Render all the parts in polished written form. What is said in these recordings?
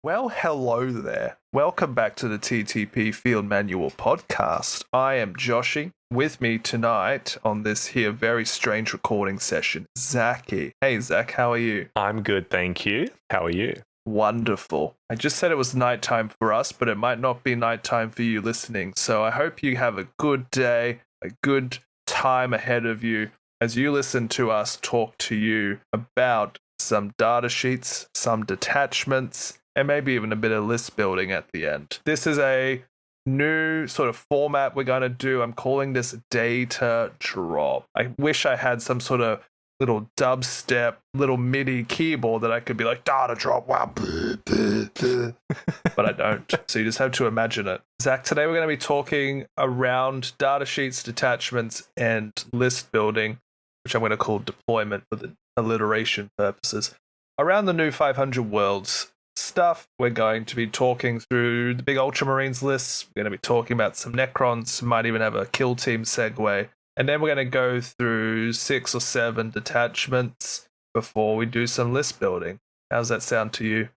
Well, hello there. Welcome back to the TTP Field Manual podcast. I am Joshy. With me tonight on this here very strange recording session, Zakky. Hey, Zach, how are you? I'm good, thank you. How are you? Wonderful. I just said it was nighttime for us, but it might not be nighttime for you listening. So I hope you have a good day, a good time ahead of you as you listen to us talk to you about some data sheets, some detachments, and maybe even a bit of list building at the end. This is a new sort of format we're going to do. I'm calling this data drop. I wish I had some sort of little dubstep, little MIDI keyboard that I could be like, data drop, wow, but I don't. So you just have to imagine it. Zach, today we're going to be talking around data sheets, detachments, and list building, which I'm going to call deployment for the alliteration purposes. Around the new 500 worlds stuff, we're going to be talking through the big Ultramarines lists. We're going to be talking about some Necrons, might even have a kill team segue. And then we're going to go through 6 or 7 detachments before we do some list building. How's that sound to you?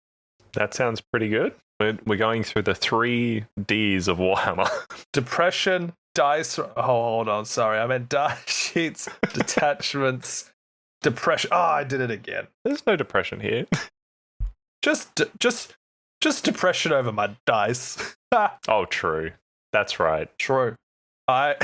That sounds pretty good. We're going through the 3 Ds of Warhammer. Depression, dice... Oh, hold on, sorry. I meant data sheets, detachments, depression... Oh, I did it again. There's no depression here. Just depression over my dice. Oh, true. That's right. True. I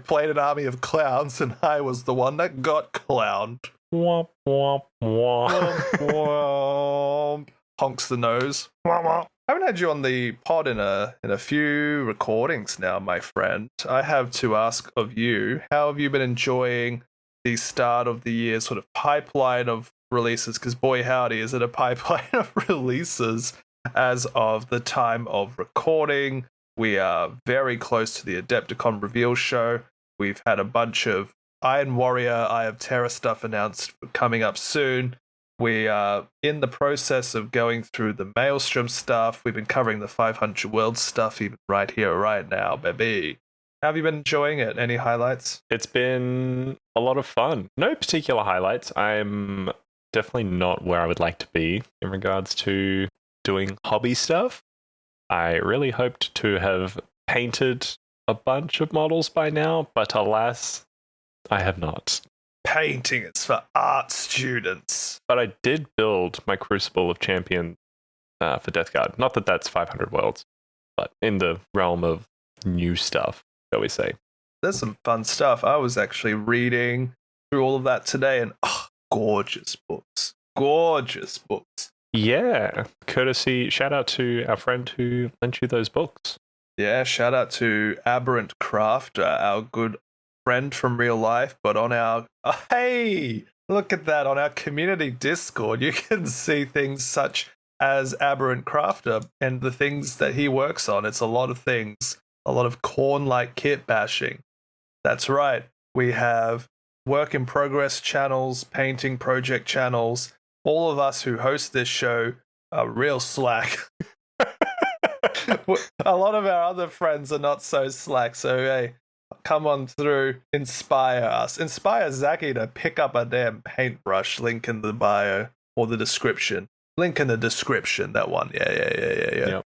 played an army of clowns and I was the one that got clowned. Womp, womp, womp. Womp. Honks the nose. Womp, womp. I haven't had you on the pod in a few recordings now, my friend. I have to ask of you, how have you been enjoying the start of the year sort of pipeline of releases? Because boy howdy, is it a pipeline of releases as of the time of recording. We are very close to the Adepticon reveal show. We've had a bunch of Iron Warrior, Eye of Terror stuff announced coming up soon. We are in the process of going through the Maelstrom stuff. We've been covering the 500 World stuff even right here, right now, baby. How have you been enjoying it? Any highlights? It's been a lot of fun. No particular highlights. I'm definitely not where I would like to be in regards to doing hobby stuff. I really hoped to have painted a bunch of models by now, but alas, I have not. Painting is for art students. But I did build my Crucible of Champions for Death Guard. Not that that's 500 worlds, but in the realm of new stuff, shall we say. There's some fun stuff. I was actually reading through all of that today, and gorgeous books. Gorgeous books. Yeah, courtesy, shout out to our friend who lent you those books. Yeah, shout out to Aberrant Crafter, our good friend from real life, but on our... hey, look at that. On our community Discord, you can see things such as Aberrant Crafter and the things that he works on. It's a lot of things, a lot of corn-like kit bashing. That's right. We have work in progress channels, painting project channels. All of us who host this show are real slack. A lot of our other friends are not so slack, so hey, come on through, inspire us. Inspire Zakky to pick up a damn paintbrush, link in the bio, or the description. Link in the description, that one. Yeah. Yep.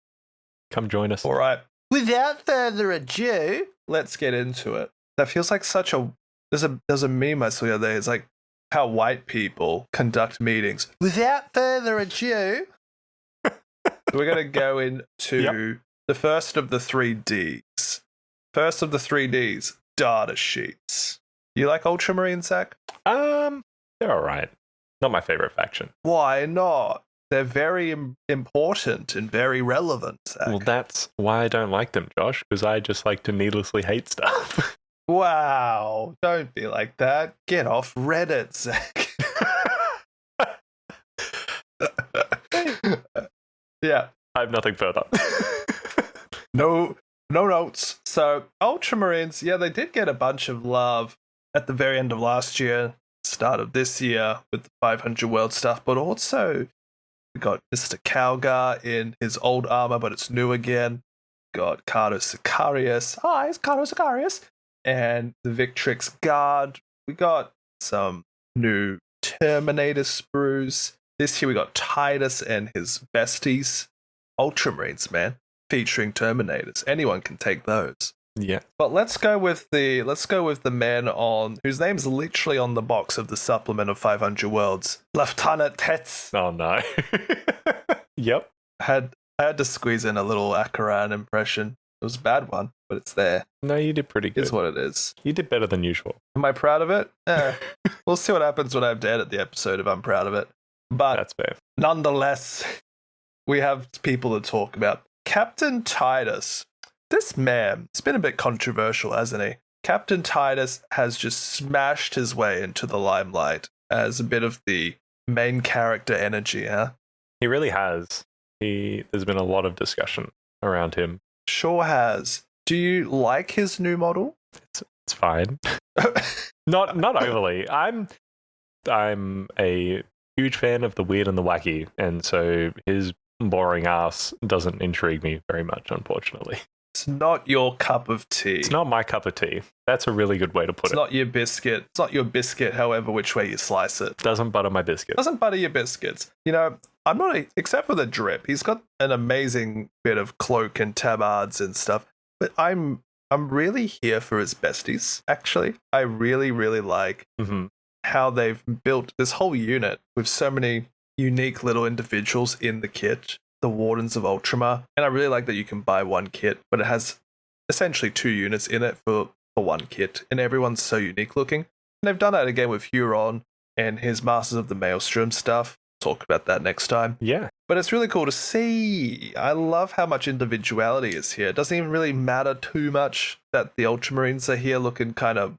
Come join us. All right. Without further ado, let's get into it. That feels like such a... There's a meme I saw the other day. It's like, how white people conduct meetings. Without further ado, we're going to go into the first of the 3 Ds. First of the 3 Ds, data sheets. You like Ultramarines, Zach? They're all right. Not my favorite faction. Why not? They're very important and very relevant, Zach. Well, that's why I don't like them, Josh, because I just like to needlessly hate stuff. Wow, don't be like that. Get off Reddit, Zach. Yeah. I have nothing further. No notes. So, Ultramarines, yeah, they did get a bunch of love at the very end of last year, start of this year with the 500 world stuff, but also we got Mr. Calgar in his old armor, but it's new again. Got Cato Sicarius. Hi, it's Cato Sicarius. And the Victrix Guard. We got some new Terminator sprues. This year we got Titus and his besties. Ultramarines, man, featuring Terminators. Anyone can take those. Yeah. But let's go with the man on whose name's literally on the box of the supplement of 500 Worlds, Lieutenant Tets. Oh no. Yep. I had to squeeze in a little Akaran impression. It was a bad one, but it's there. No, you did pretty good. It's what it is. You did better than usual. Am I proud of it? We'll see what happens when I have to edit the episode if I'm proud of it. But That's fair. nonetheless, we have people to talk about. Captain Titus. This man, it's been a bit controversial, hasn't he? Captain Titus has just smashed his way into the limelight as a bit of the main character energy, huh? He really has. There's been a lot of discussion around him. Sure has. Do you like his new model? It's fine. Not overly. I'm a huge fan of the weird and the wacky, and so his boring ass doesn't intrigue me very much, unfortunately. It's not your cup of tea. It's not my cup of tea. That's a really good way to put it. It's not your biscuit. It's not your biscuit, however which way you slice it. Doesn't butter my biscuit. Doesn't butter your biscuits. You know, I'm not except for the drip. He's got an amazing bit of cloak and tabards and stuff. But I'm really here for his besties, actually. I really, really like how they've built this whole unit with so many unique little individuals in the kit. The Wardens of Ultramar. And I really like that you can buy one kit, but it has essentially 2 units in it for one kit. And everyone's so unique looking. And they've done that again with Huron and his Masters of the Maelstrom stuff. Talk about that next time. Yeah. But it's really cool to see. I love how much individuality is here. It doesn't even really matter too much that the Ultramarines are here looking kind of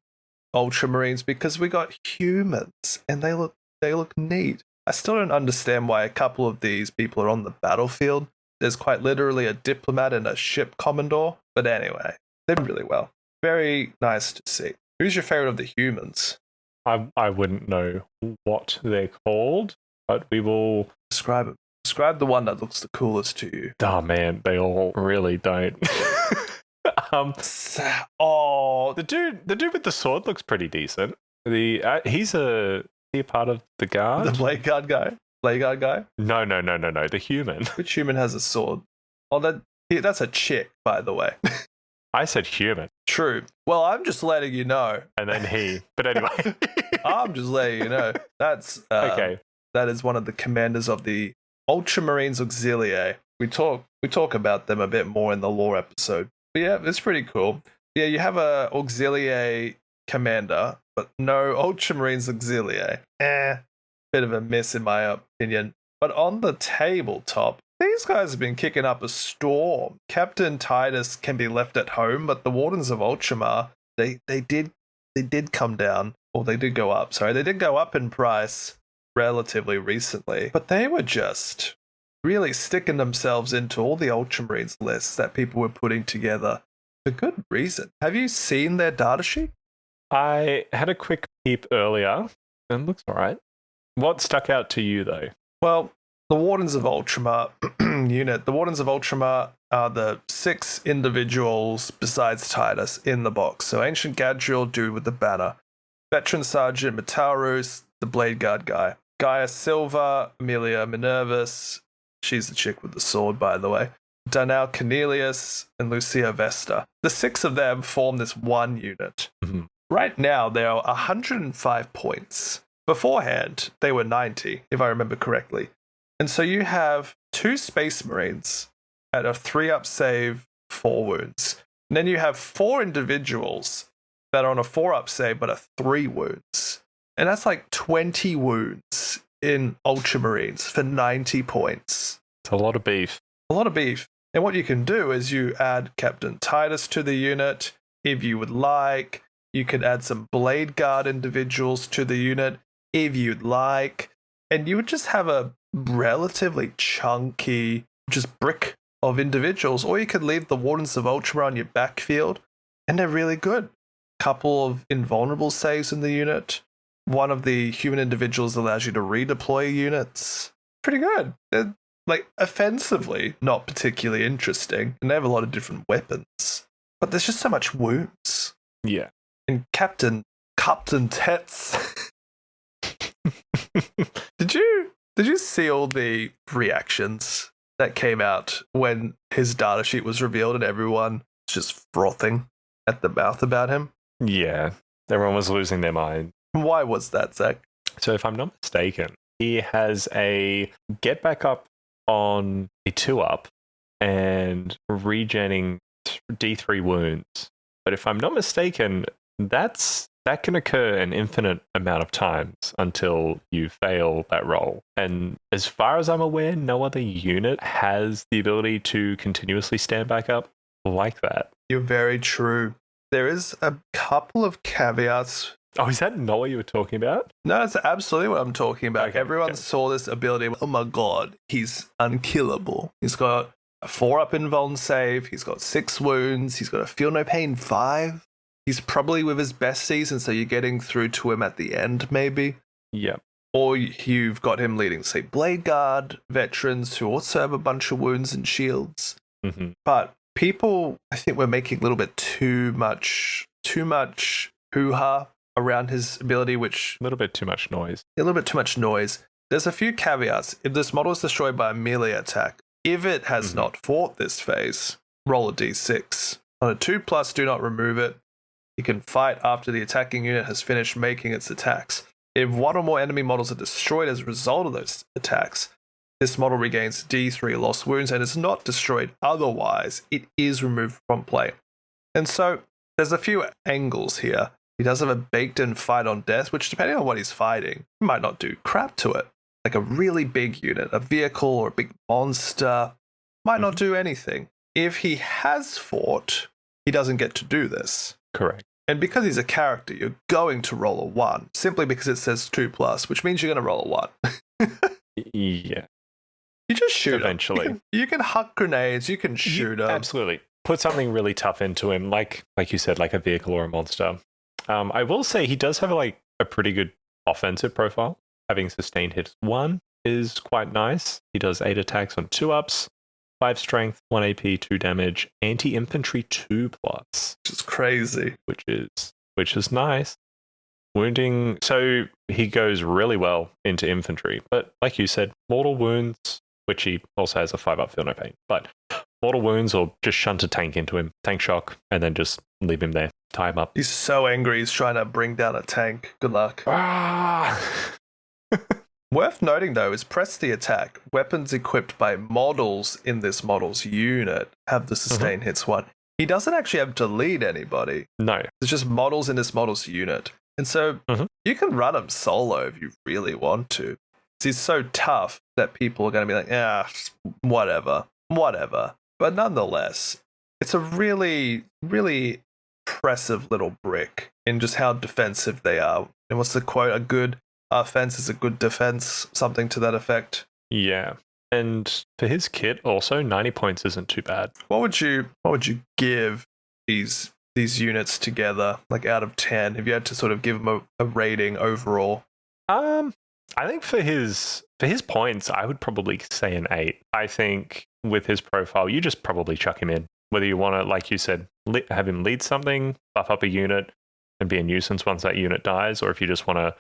Ultramarines because we got humans and they look neat. I still don't understand why a couple of these people are on the battlefield. There's quite literally a diplomat and a ship commodore. But anyway, they did really well. Very nice to see. Who's your favorite of the humans? I wouldn't know what they're called, but we will describe them. Describe the one that looks the coolest to you. Oh man, they all really don't. The dude with the sword looks pretty decent. He's a part of the guard? The blade guard guy? Blade guard guy? No. The human. Which human has a sword? Oh, that's a chick, by the way. I said human. True. Well, I'm just letting you know. And then he. But anyway. I'm just letting you know. That's okay. That is one of the commanders of the Ultramarines Auxiliae. We talk about them a bit more in the lore episode. But yeah, it's pretty cool. Yeah, you have a Auxiliae commander, but no Ultramarines Auxiliae. Bit of a miss in my opinion. But on the tabletop, these guys have been kicking up a storm. Captain Titus can be left at home, but the Wardens of Ultramar, they did come down, or they did go up. Sorry, they did go up in price relatively recently, but they were just really sticking themselves into all the Ultramarines lists that people were putting together for good reason. Have you seen their datasheet? I had a quick peep earlier, and it looks alright. What stuck out to you, though? Well, the Wardens of Ultramar unit. The Wardens of Ultramar are the 6 individuals besides Titus in the box. So Ancient Gadriel, dude with the banner. Veteran Sergeant Metaurus, the Blade Guard guy. Gaia Silva, Amelia Minervus. She's the chick with the sword, by the way. Darnell Cornelius, and Lucia Vesta. The 6 of them form this one unit. Mm-hmm. Right now, they are 105 points. Beforehand, they were 90, if I remember correctly. And so you have 2 Space Marines at a 3-up save, 4 wounds. And then you have 4 individuals that are on a 4-up save, but are 3 wounds. And that's like 20 wounds in Ultramarines for 90 points. It's a lot of beef. A lot of beef. And what you can do is you add Captain Titus to the unit. If you would like, you could add some Blade Guard individuals to the unit. If you'd like. And you would just have a relatively chunky, just brick of individuals. Or you could leave the Wardens of Ultramar on your backfield. And they're really good. Couple of invulnerable saves in the unit. One of the human individuals allows you to redeploy units. Pretty good. They're, like, offensively not particularly interesting. And they have a lot of different weapons. But there's just so much wounds. Yeah. And Captain Tets. Did you see all the reactions that came out when his datasheet was revealed and everyone was just frothing at the mouth about him? Yeah, everyone was losing their mind. Why was that, Zach? So if I'm not mistaken, he has a get back up on a 2-up and regenning D3 wounds. But if I'm not mistaken, that can occur an infinite amount of times until you fail that roll. And as far as I'm aware, no other unit has the ability to continuously stand back up like that. You're very true. There is a couple of caveats. Oh, is that not what you were talking about? No, that's absolutely what I'm talking about. Okay, Everyone saw this ability. Oh my god, he's unkillable. He's got a 4-up invuln save. He's got 6 wounds. He's got a feel no pain 5. He's probably with his besties, and so you're getting through to him at the end, maybe. Yeah. Or you've got him leading, say, Blade Guard veterans who also have a bunch of wounds and shields. Mm-hmm. But people, I think, we're making a little bit too much hoo-ha around his ability, which... A little bit too much noise. A little bit too much noise. There's a few caveats. If this model is destroyed by a melee attack, if it has not fought this phase, roll a d6. On a 2+, do not remove it. You can fight after the attacking unit has finished making its attacks. If one or more enemy models are destroyed as a result of those attacks, this model regains D3 lost wounds and is not destroyed otherwise. It is removed from play. And so there's a few angles here. He does have a baked-in fight on death, which, depending on what he's fighting, he might not do crap to it. Like a really big unit, a vehicle or a big monster, might not do anything. If he has fought, he doesn't get to do this. Correct. And because he's a character, you're going to roll a 1, simply because it says 2+, which means you're going to roll a 1. Yeah. You just shoot eventually. him. You can huck grenades, you can shoot him. Absolutely. Put something really tough into him, like you said, like a vehicle or a monster. I will say he does have a pretty good offensive profile. Having sustained hits 1 is quite nice. He does 8 attacks on 2-ups, 5 strength, 1 AP, 2 damage, anti-infantry 2+. Which is crazy. Which is nice. Wounding, so he goes really well into infantry. But like you said, mortal wounds, which he also has a 5-up feel no pain. But mortal wounds, or just shunt a tank into him, tank shock, and then just leave him there, tie him up. He's so angry he's trying to bring down a tank. Good luck. Worth noting, though, is press the attack. Weapons equipped by models in this model's unit have the sustain hits 1. He doesn't actually have to lead anybody. No. It's just models in this model's unit. And so you can run him solo if you really want to. He's so tough that people are going to be like, whatever. But nonetheless, it's a really, really impressive little brick in just how defensive they are. And what's the quote? A good offense is a good defense, something to that effect. Yeah. And for his kit, also 90 points isn't too bad. What would you give these units together, like out of 10? If you had to sort of give them a rating overall? I think for his points, I would probably say an 8. I think with his profile, you just probably chuck him in. Whether you want to, like you said, have him lead something, buff up a unit, and be a nuisance once that unit dies, or if you just want to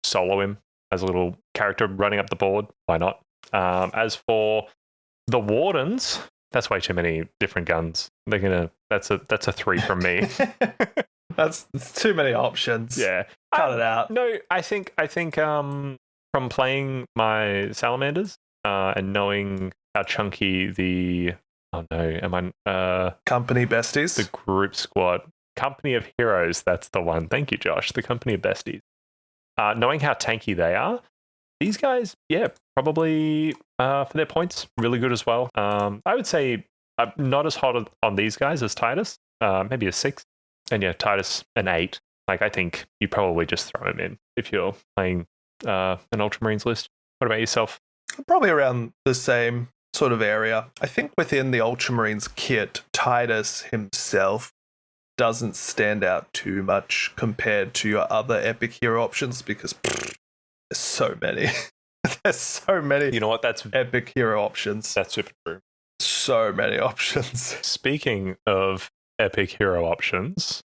solo him as a little character running up the board, why not? As for the Wardens, that's way too many different guns. That's a 3 from me. That's too many options. Yeah. Cut it out. No, I think from playing my salamanders and knowing how chunky the Company Besties? The group squad. Company of Heroes, that's the one. Thank you, Josh. The Company of Besties. Knowing how tanky they are, these guys, probably for their points, really good as well. I would say I'm not as hot on these guys as Titus, maybe a 6. And Titus, an 8. I think you probably just throw him in if you're playing an Ultramarines list. What about yourself? Probably around the same sort of area. I think within the Ultramarines kit, Titus himself doesn't stand out too much compared to your other epic hero options because there's so many. There's so many. You know what? That's epic hero options. That's super true. So many options. Speaking of epic hero options,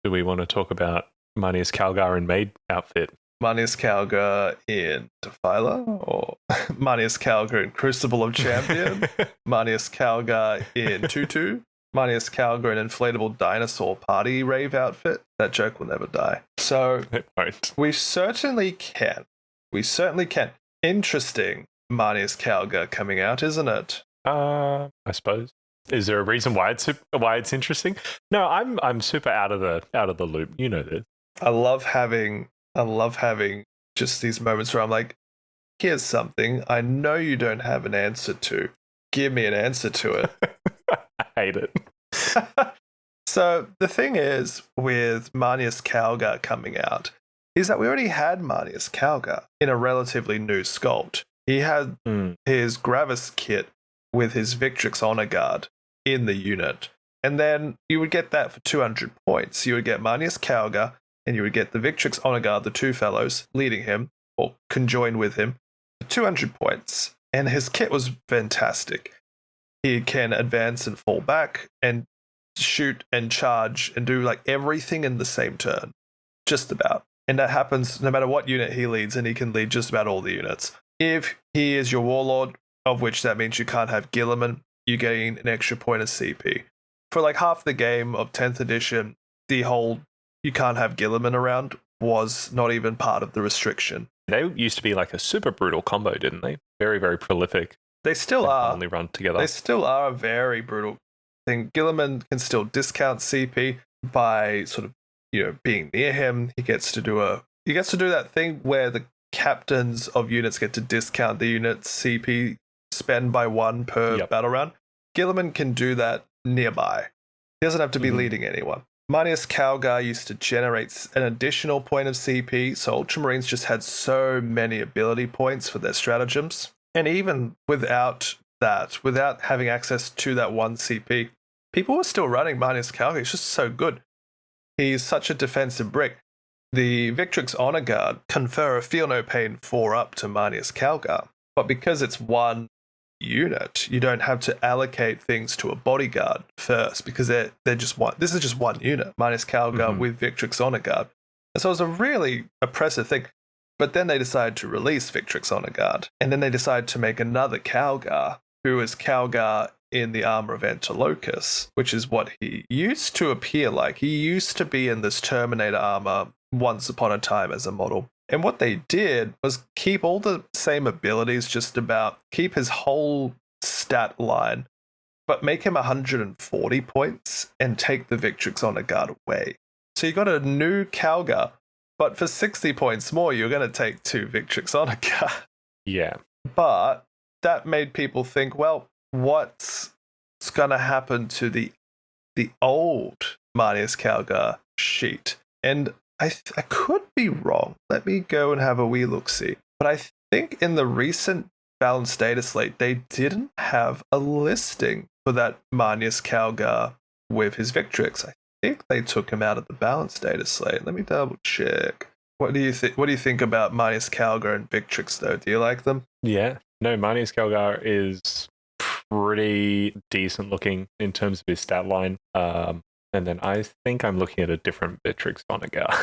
do we want to talk about Mania's Calgar and Maid outfit? Manius Calgar in Defiler, or Manius Calgar in Crucible of Champion, Manius Calgar in Tutu, Manius Calgar in Inflatable Dinosaur Party Rave outfit. That joke will never die. So It won't. we certainly can. We certainly can. Interesting Manius Calgar coming out, isn't it? I suppose. Is there a reason why it's interesting? No, I'm super out of the loop. You know this. I love having just these moments where I'm like, here's something I know you don't have an answer to. Give me an answer to it. I hate it. So the thing is with Manius Calgar coming out is that we already had Manius Calgar in a relatively new sculpt. He had his Gravis kit with his Victrix Honour Guard in the unit. And then you would get that for 200 points. You would get Manius Calgar, and you would get the Victrix Honour Guard, the two fellows leading him, or conjoined with him, for 200 points. And his kit was fantastic. He can advance and fall back, and shoot and charge, and do like everything in the same turn. Just about. And that happens no matter what unit he leads, and he can lead just about all the units. If he is your Warlord, of which that means you can't have Guilliman, you gain an extra point of CP. For like half the game of 10th edition, the whole you can't have Guilliman around was not even part of the restriction. They used to be like a super brutal combo, didn't they? Very, very prolific. They still are. Only run together. They still are a very brutal thing. Guilliman can still discount CP by sort of, being near him. He gets to do that thing where the captains of units get to discount the unit's CP spend by 1 per battle round. Guilliman can do that nearby. He doesn't have to be leading anyone. Manius Calgar used to generate an additional point of CP, so Ultramarines just had so many ability points for their stratagems. And even without that, without having access to that 1 CP, people were still running Manius Calgar. He's just so good. He's such a defensive brick. The Victrix Honour Guard confer a Feel No Pain 4-up to Manius Calgar, but because it's 1 unit, you don't have to allocate things to a bodyguard first, because they're just one. This is just 1 unit, Manius Calgar with Victrix Honour Guard. And so it was a really oppressive thing. But then they decided to release Victrix Honour Guard, and then they decided to make another Calgar, who is Calgar in the armor of Antilocus, which is what he used to appear like. He used to be in this Terminator armor once upon a time as a model. And what they did was keep all the same abilities, just about keep his whole stat line, but make him 140 points and take the Victrix Honour Guard away. So you got a new Calgar, but for 60 points more, you're going to take 2 Victrix Honour Guard. Yeah. But that made people think, well, what's going to happen to the old Manius Calgar sheet? And I could be wrong. Let me go and have a wee look-see. But I think in the recent balanced data slate, they didn't have a listing for that Manius Calgar with his Victrix. I think they took him out of the balanced data slate. Let me double check. What do you think? What do you think about Manius Calgar and Victrix, though? Do you like them? Yeah. No, Manius Calgar is pretty decent looking in terms of his stat line. And then I think I'm looking at a different Victrix Honour Guard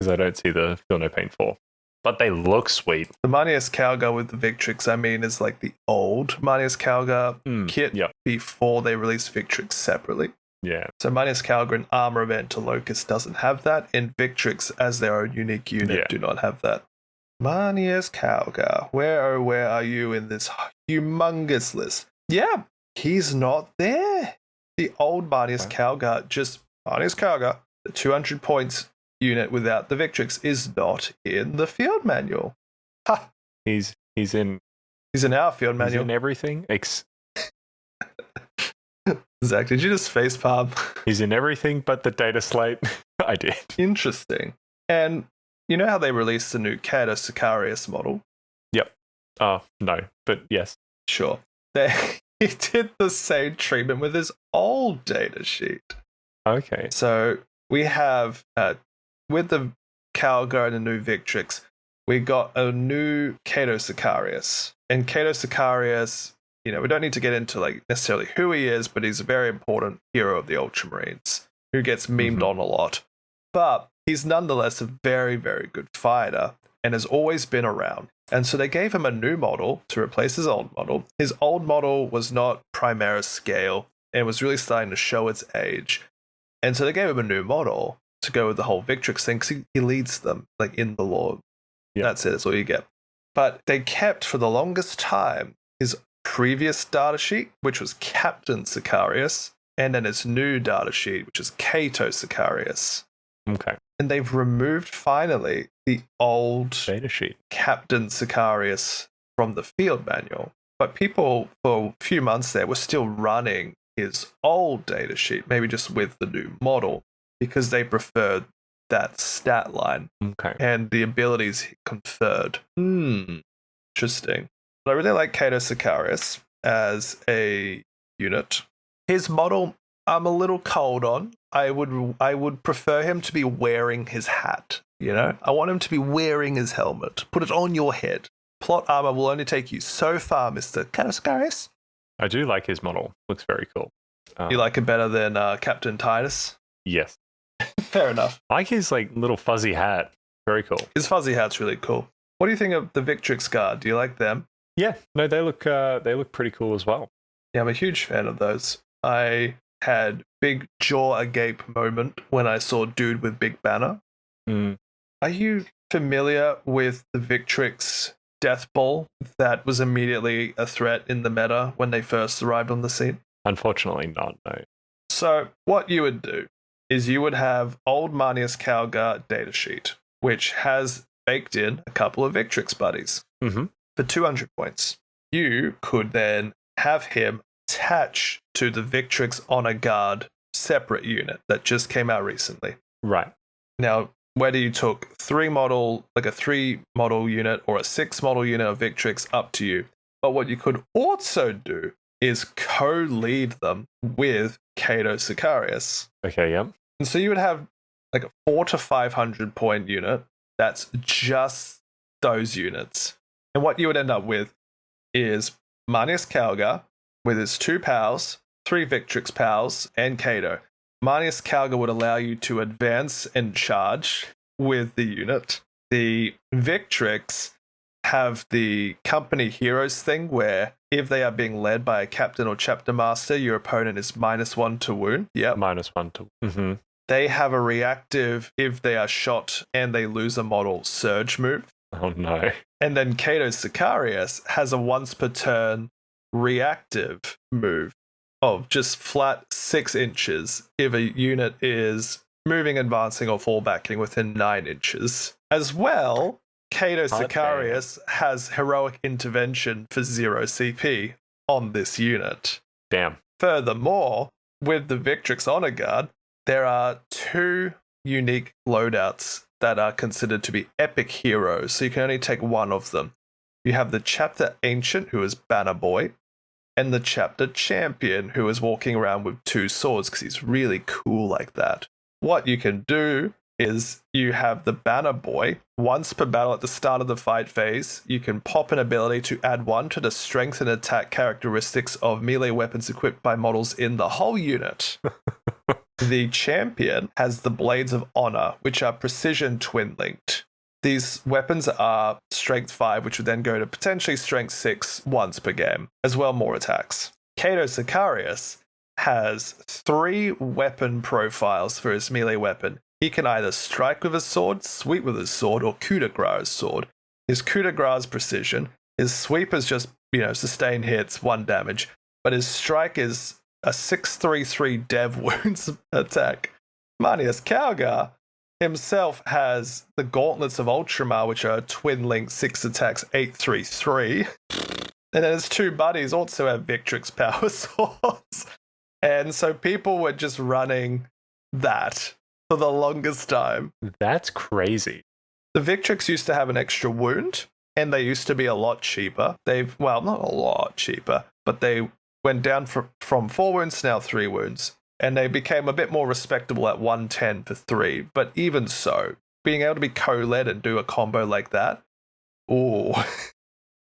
because I don't see the Feel No Pain 4. But they look sweet. The Manius Calgar with the Victrix, I mean, is like the old Manius Calgar kit before they released Victrix separately. Yeah. So Manius Calgar and Armor of Antilocus doesn't have that, and Victrix as their own unique unit do not have that. Manius Calgar, where are you in this humongous list? Yeah, he's not there. The old Manius Calgar, just Manius Calgar, the 200 points unit without the Victrix, is not in the field manual. Ha! He's in our field manual. He's in everything. Zach, did you just facepalm? He's in everything but the data slate. I did. Interesting. And you know how they released the new Cato Sicarius model? Yep. Oh, no, but yes. Sure. He did the same treatment with his old data sheet. Okay. So we have, with the Calgar and the new Victrix, we got a new Cato Sicarius. And Cato Sicarius, we don't need to get into like necessarily who he is, but he's a very important hero of the Ultramarines who gets memed on a lot. But he's nonetheless a very, very good fighter. and has always been around. And so they gave him a new model to replace his old model. His old model was not Primaris scale and was really starting to show its age. And so they gave him a new model to go with the whole Victrix thing, because he leads them like in the lore. Yep. That's it, that's all you get. But they kept for the longest time his previous datasheet, which was Captain Sicarius, and then his new datasheet, which is Cato Sicarius. Okay. And they've removed finally the old Datasheet Captain Sicarius from the field manual. But people for a few months there were still running his old datasheet, maybe just with the new model, because they preferred that stat line and the abilities he conferred. Interesting. But I really like Cato Sicarius as a unit. His model, I'm a little cold on. I would prefer him to be wearing his hat, you know? I want him to be wearing his helmet. Put it on your head. Plot armor will only take you so far, Mr. Cato Sicarius. I do like his model. Looks very cool. You like it better than Captain Titus? Yes. Fair enough. I like his like little fuzzy hat. Very cool. His fuzzy hat's really cool. What do you think of the Victrix Guard? Do you like them? Yeah. No, they look pretty cool as well. Yeah, I'm a huge fan of those. I had big jaw agape moment when I saw Dude with Big Banner. Are you familiar with the Victrix Death Ball that was immediately a threat in the meta when they first arrived on the scene? Unfortunately not, no. So what you would do is you would have old Manius Calgar datasheet, which has baked in a couple of Victrix buddies for 200 points. You could then have him attach to the Victrix Honour Guard separate unit that just came out recently. Right. Now, whether you took a 3 model unit or a 6 model unit of Victrix, up to you. But what you could also do is co-lead them with Cato Sicarius. Okay, yeah. And so you would have like a 400 to 500 point unit that's just those units. And what you would end up with is Manius Calgar with his 2 pals, 3 Victrix pals, and Cato. Manius Calgar would allow you to advance and charge with the unit. The Victrix have the company heroes thing where if they are being led by a captain or chapter master, your opponent is -1 to wound. Yep. -1 to. They have a reactive if they are shot and they lose a model surge move. Oh no. And then Cato Sicarius has a once per turn reactive move of just flat 6 inches if a unit is moving, advancing, or fallbacking within 9 inches. As well, Cato Sicarius has heroic intervention for 0 CP on this unit. Damn. Furthermore, with the Victrix Honour Guard, there are 2 unique loadouts that are considered to be epic heroes, so you can only take one of them. You have the Chapter Ancient, who is Banner Boy, and the Chapter Champion, who is walking around with 2 swords because he's really cool like that. What you can do is you have the Banner Boy. Once per battle at the start of the fight phase, you can pop an ability to add 1 to the strength and attack characteristics of melee weapons equipped by models in the whole unit. The Champion has the Blades of Honor, which are precision twin-linked. These weapons are strength 5, which would then go to potentially strength 6 once per game, as well more attacks. Cato Sicarius has 3 weapon profiles for his melee weapon. He can either strike with his sword, sweep with his sword, or coup de grace his sword. His coup de grace is precision. His sweep is just, sustain hits, 1 damage. But his strike is a 633 dev wounds attack. Manius Calgar himself has the Gauntlets of Ultramar, which are twin-linked 6 attacks, 833. And then his 2 buddies also have Victrix power swords. And so people were just running that for the longest time. That's crazy. The Victrix used to have an extra wound, and they used to be a lot cheaper. Not a lot cheaper, but they went down from 4 wounds to now 3 wounds. And they became a bit more respectable at 110 for 3. But even so, being able to be co-led and do a combo like that, ooh.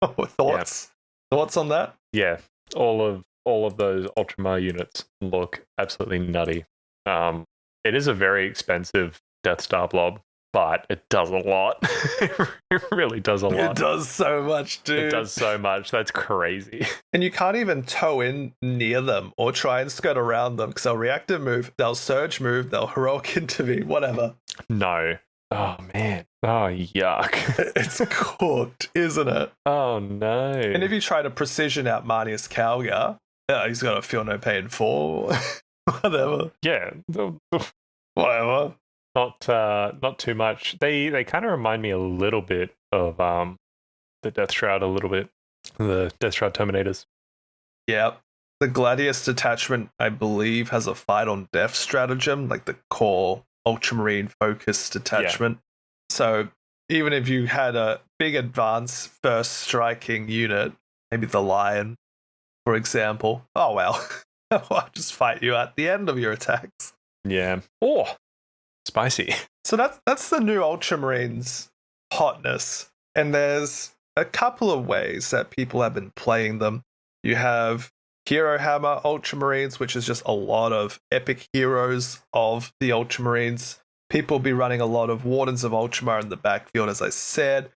Thoughts? Yeah. Thoughts on that? Yeah, all of those Ultramar units look absolutely nutty. It is a very expensive Death Star blob. but it does a lot. It really does a lot. It does so much, dude. It does so much. That's crazy. And you can't even tow in near them or try and skirt around them because they'll reactive move, they'll surge move, they'll heroic intervene, whatever. No. Oh, man. Oh, yuck. It's cooked, isn't it? Oh, no. And if you try to precision out Marnius Calgar, he's got a feel no pain 4. Whatever. Yeah. Whatever. Not too much. They kind of remind me a little bit of the Death Shroud, a little bit. The Death Shroud Terminators. Yep. The Gladius detachment, I believe, has a fight on death stratagem, like the core Ultramarine focused detachment. Yeah. So even if you had a big advance first striking unit, maybe the Lion, for example, oh well, I'll just fight you at the end of your attacks. Yeah. Oh, spicy. So that's the new Ultramarines hotness. And there's a couple of ways that people have been playing them. You have Hero Hammer Ultramarines, which is just a lot of epic heroes of the Ultramarines. People will be running a lot of Wardens of Ultramar in the backfield, as I said.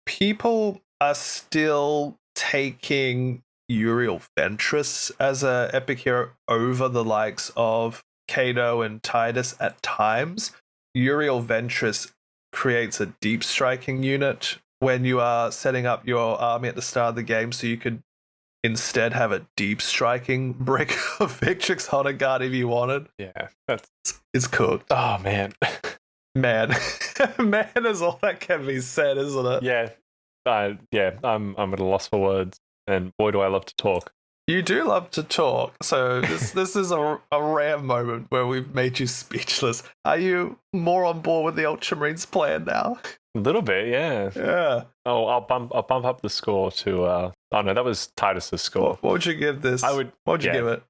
People are still taking Uriel Ventress as an epic hero over the likes of Cato and Titus at times. Uriel Ventress creates a deep striking unit when you are setting up your army at the start of the game, so you could instead have a deep striking brick of Victrix Honour Guard if you wanted. Yeah, it's cooked. Oh man, man is all that can be said, isn't it? Yeah, I'm at a loss for words, and boy, do I love to talk. You do love to talk, so this is a rare moment where we've made you speechless. Are you more on board with the Ultramarines plan now? A little bit, yeah. Yeah. Oh, I'll bump up the score to. Oh no, that was Titus's score. What would you give this? What would you give it?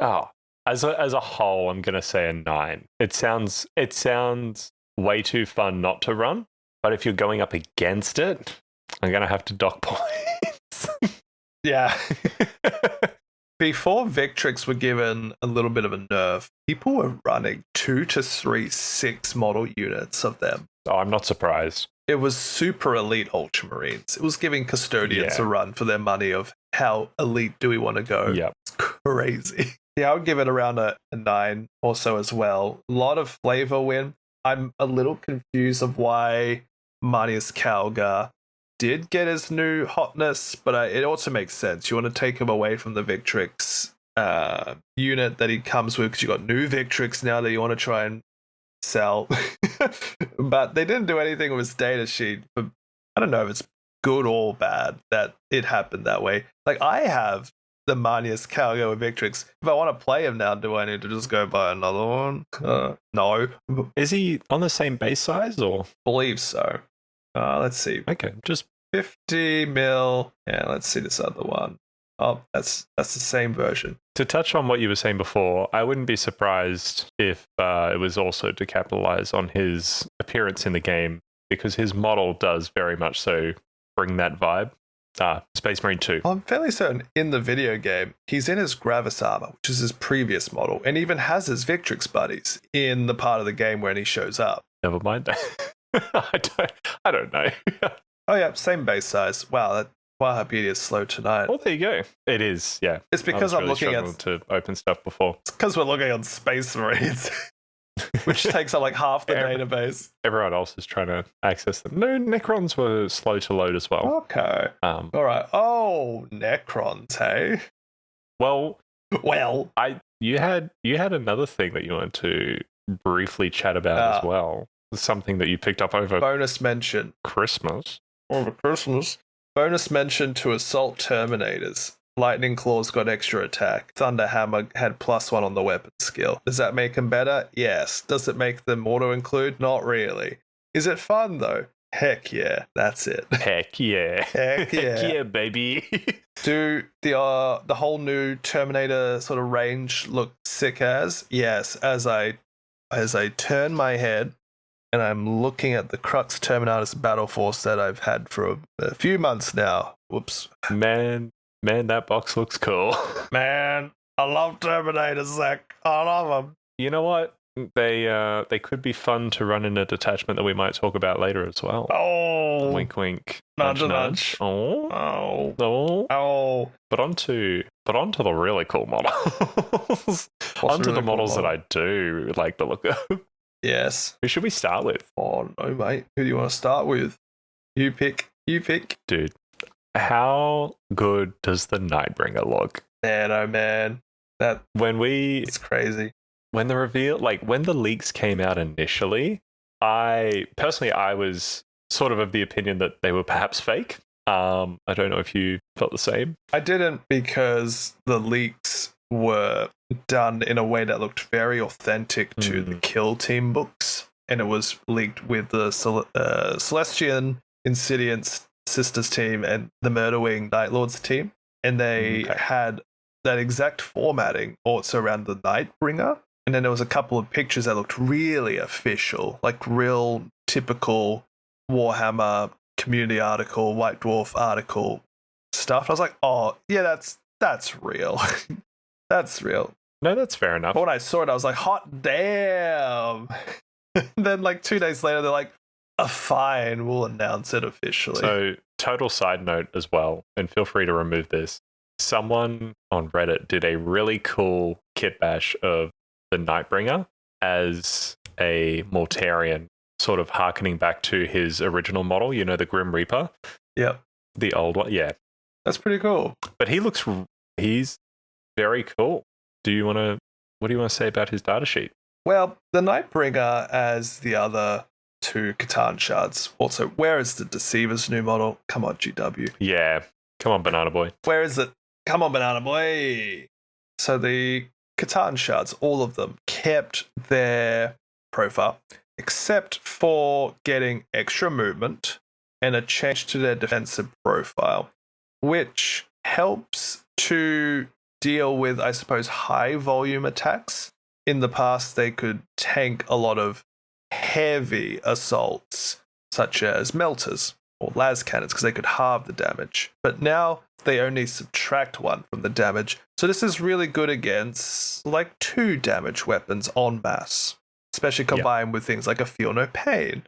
Oh, as a whole, I'm gonna say a 9. It sounds way too fun not to run, but if you're going up against it, I'm gonna have to dock points. Yeah. Before Victrix were given a little bit of a nerf, people were running 2 to 3 6 model units of them. Oh, I'm not surprised. It was super elite Ultramarines. It was giving Custodians a run for their money of how elite do we want to go. Yep. It's crazy. Yeah, I would give it around a 9 or so as well. A lot of flavor win. I'm a little confused of why Marnius Calgar did get his new hotness, but it also makes sense. You want to take him away from the Victrix unit that he comes with because you got new Victrix now that you want to try and sell. But they didn't do anything with his data sheet. But I don't know if it's good or bad that it happened that way. Like, I have the Marnius Calgar with Victrix. If I want to play him now, do I need to just go buy another one? No. Is he on the same base size or? Believe so. Let's see. Okay, just 50 mil. Yeah, let's see this other one. Oh, that's the same version. To touch on what you were saying before, I wouldn't be surprised if it was also to capitalize on his appearance in the game, because his model does very much so bring that vibe. Space Marine 2. I'm fairly certain in the video game, he's in his Gravis armor, which is his previous model, and even has his Victrix buddies in the part of the game when he shows up. Never mind that. I don't know. Oh yeah, same base size. Wow, that Warhammer is slow tonight. Well, there you go. It is, yeah. It's because I'm looking at to open stuff before. It's because we're looking on Space Marines, which takes up like half the database. Everyone else is trying to access them. No, Necrons were slow to load as well. Okay. All right. Oh, Necrons, hey. Well, you had another thing that you wanted to briefly chat about as well. Something that you picked up over bonus mention Christmas. Over Christmas. Bonus mention to Assault Terminators. Lightning Claws got extra attack. Thunder Hammer had +1 on the weapon skill. Does that make them better? Yes. Does it make them auto-include? Not really. Is it fun though? Heck yeah. That's it. Heck yeah. Heck yeah. Heck yeah, baby. Do the whole new Terminator sort of range look sick as? Yes. As I turn my head and I'm looking at the Crux Terminatus battle force that I've had for a few months now. Whoops. Man, that box looks cool. Man, I love Terminators, Zach. I love them. You know what? they could be fun to run in a detachment that we might talk about later as well. Oh, Wink, wink. nudge, Nudge, nudge. nudge. Oh, Oh, oh. oh. But onto the really cool models. Onto the models that I do like the look of. Yes. Who should we start with? Oh no, mate. Who do you want to start with? You pick. Dude, how good does the Nightbringer look? Man, oh man. It's crazy. When the reveal, like when the leaks came out initially, I was sort of the opinion that they were perhaps fake. I don't know if you felt the same. I didn't, because the leaks were done in a way that looked very authentic to the Kill Team books, and it was leaked with the Celestian Insidious Sisters team and the Murderwing Night Lords team, and they had that exact formatting also around the Nightbringer. And then there was a couple of pictures that looked really official, like real typical Warhammer community article, White Dwarf article stuff. I was like, oh yeah, that's real. That's real. No, that's fair enough. But when I saw it, I was like, hot damn. And then like 2 days later, they're like, fine, we'll announce it officially. So, total side note as well, and feel free to remove this. Someone on Reddit did a really cool kit bash of the Nightbringer as a Mortarian, sort of harkening back to his original model, you know, the Grim Reaper. Yep. The old one, yeah. That's pretty cool. But he's very cool. What do you want to say about his datasheet? Well, the Nightbringer as the other two C'tan shards. Also, where is the Deceiver's new model? Come on, GW. Yeah. Come on, Banana Boy. Where is it? Come on, Banana Boy. So the C'tan shards, all of them, kept their profile, except for getting extra movement and a change to their defensive profile, which helps to deal with, I suppose, high volume attacks. In the past, they could tank a lot of heavy assaults, such as melters or las cannons, because they could halve the damage. But now they only subtract 1 from the damage. So this is really good against like 2 damage weapons en masse, especially combined with things like a Feel No Pain.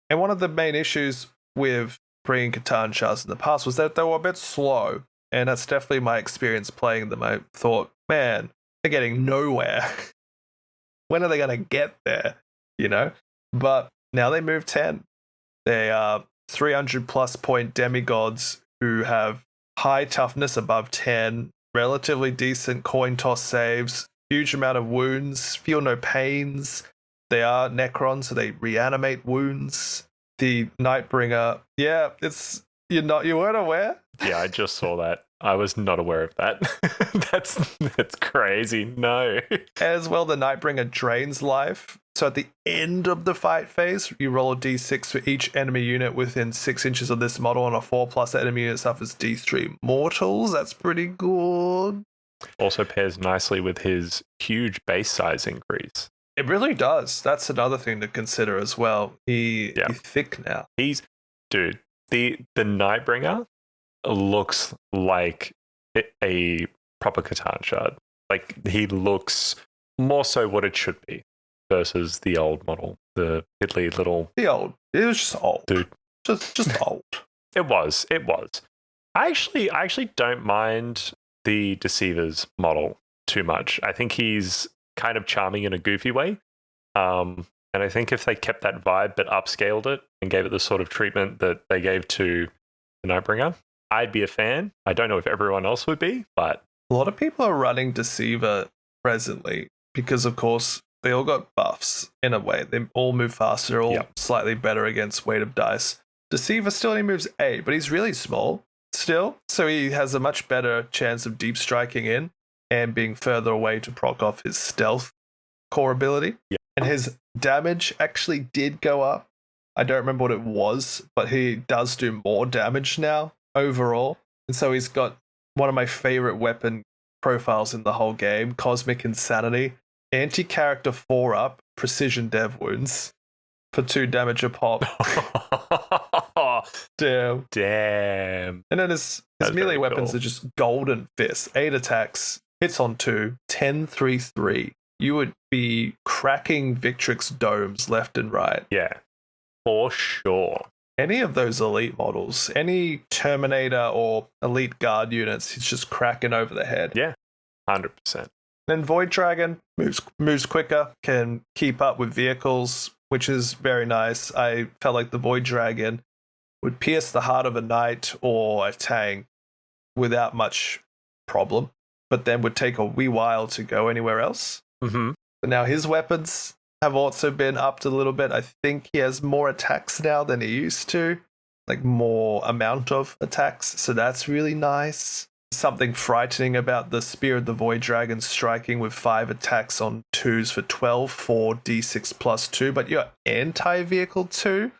And one of the main issues with bringing C'tan shards in the past was that they were a bit slow. And that's definitely my experience playing them. I thought, man, they're getting nowhere. When are they going to get there? You know? But now they move 10. They are 300 plus point demigods who have high toughness above 10, relatively decent coin toss saves, huge amount of wounds, feel no pains. They are Necrons, so they reanimate wounds. The Nightbringer, yeah, you weren't aware? Yeah, I just saw that. I was not aware of that. That's crazy. No. As well, the Nightbringer drains life. So at the end of the fight phase, you roll a d6 for each enemy unit within 6 inches of this model, and a 4+ enemy unit suffers d3 mortals. That's pretty good. Also pairs nicely with his huge base size increase. It really does. That's another thing to consider as well. He's thick now. Dude, the Nightbringer looks like a proper C'tan shard. Like, he looks more so what it should be versus the old model, the piddly little... It was just old. Dude. Just old. It was. I actually don't mind the Deceiver's model too much. I think he's kind of charming in a goofy way. And I think if they kept that vibe but upscaled it and gave it the sort of treatment that they gave to the Nightbringer, I'd be a fan. I don't know if everyone else would be, but... A lot of people are running Deceiver presently because, of course, they all got buffs in a way. They all move faster, all slightly better against weight of dice. Deceiver still only moves 8, but he's really small still, so he has a much better chance of deep striking in and being further away to proc off his stealth core ability. Yeah. And his damage actually did go up. I don't remember what it was, but he does do more damage now overall. And so he's got one of my favorite weapon profiles in the whole game, Cosmic Insanity. Anti-character 4-up, precision dev wounds for 2 damage a pop. Damn. And then his melee weapons are just Golden Fist. 8 attacks, hits on 2, 10, 3, 3. you would be cracking Victrix domes left and right. Yeah, for sure. Any of those elite models, any Terminator or elite guard units, he's just cracking over the head. Yeah, 100%. Then Void Dragon moves quicker, can keep up with vehicles, which is very nice. I felt like the Void Dragon would pierce the heart of a knight or a tank without much problem, but then would take a wee while to go anywhere else. Mm-hmm. But now his weapons have also been upped a little bit. I think he has more attacks now than he used to, like more amount of attacks, so that's really nice. Something frightening about the Spear of the Void Dragon striking with 5 attacks on 2s for 12 for D6 plus 2, but you're anti-vehicle 2.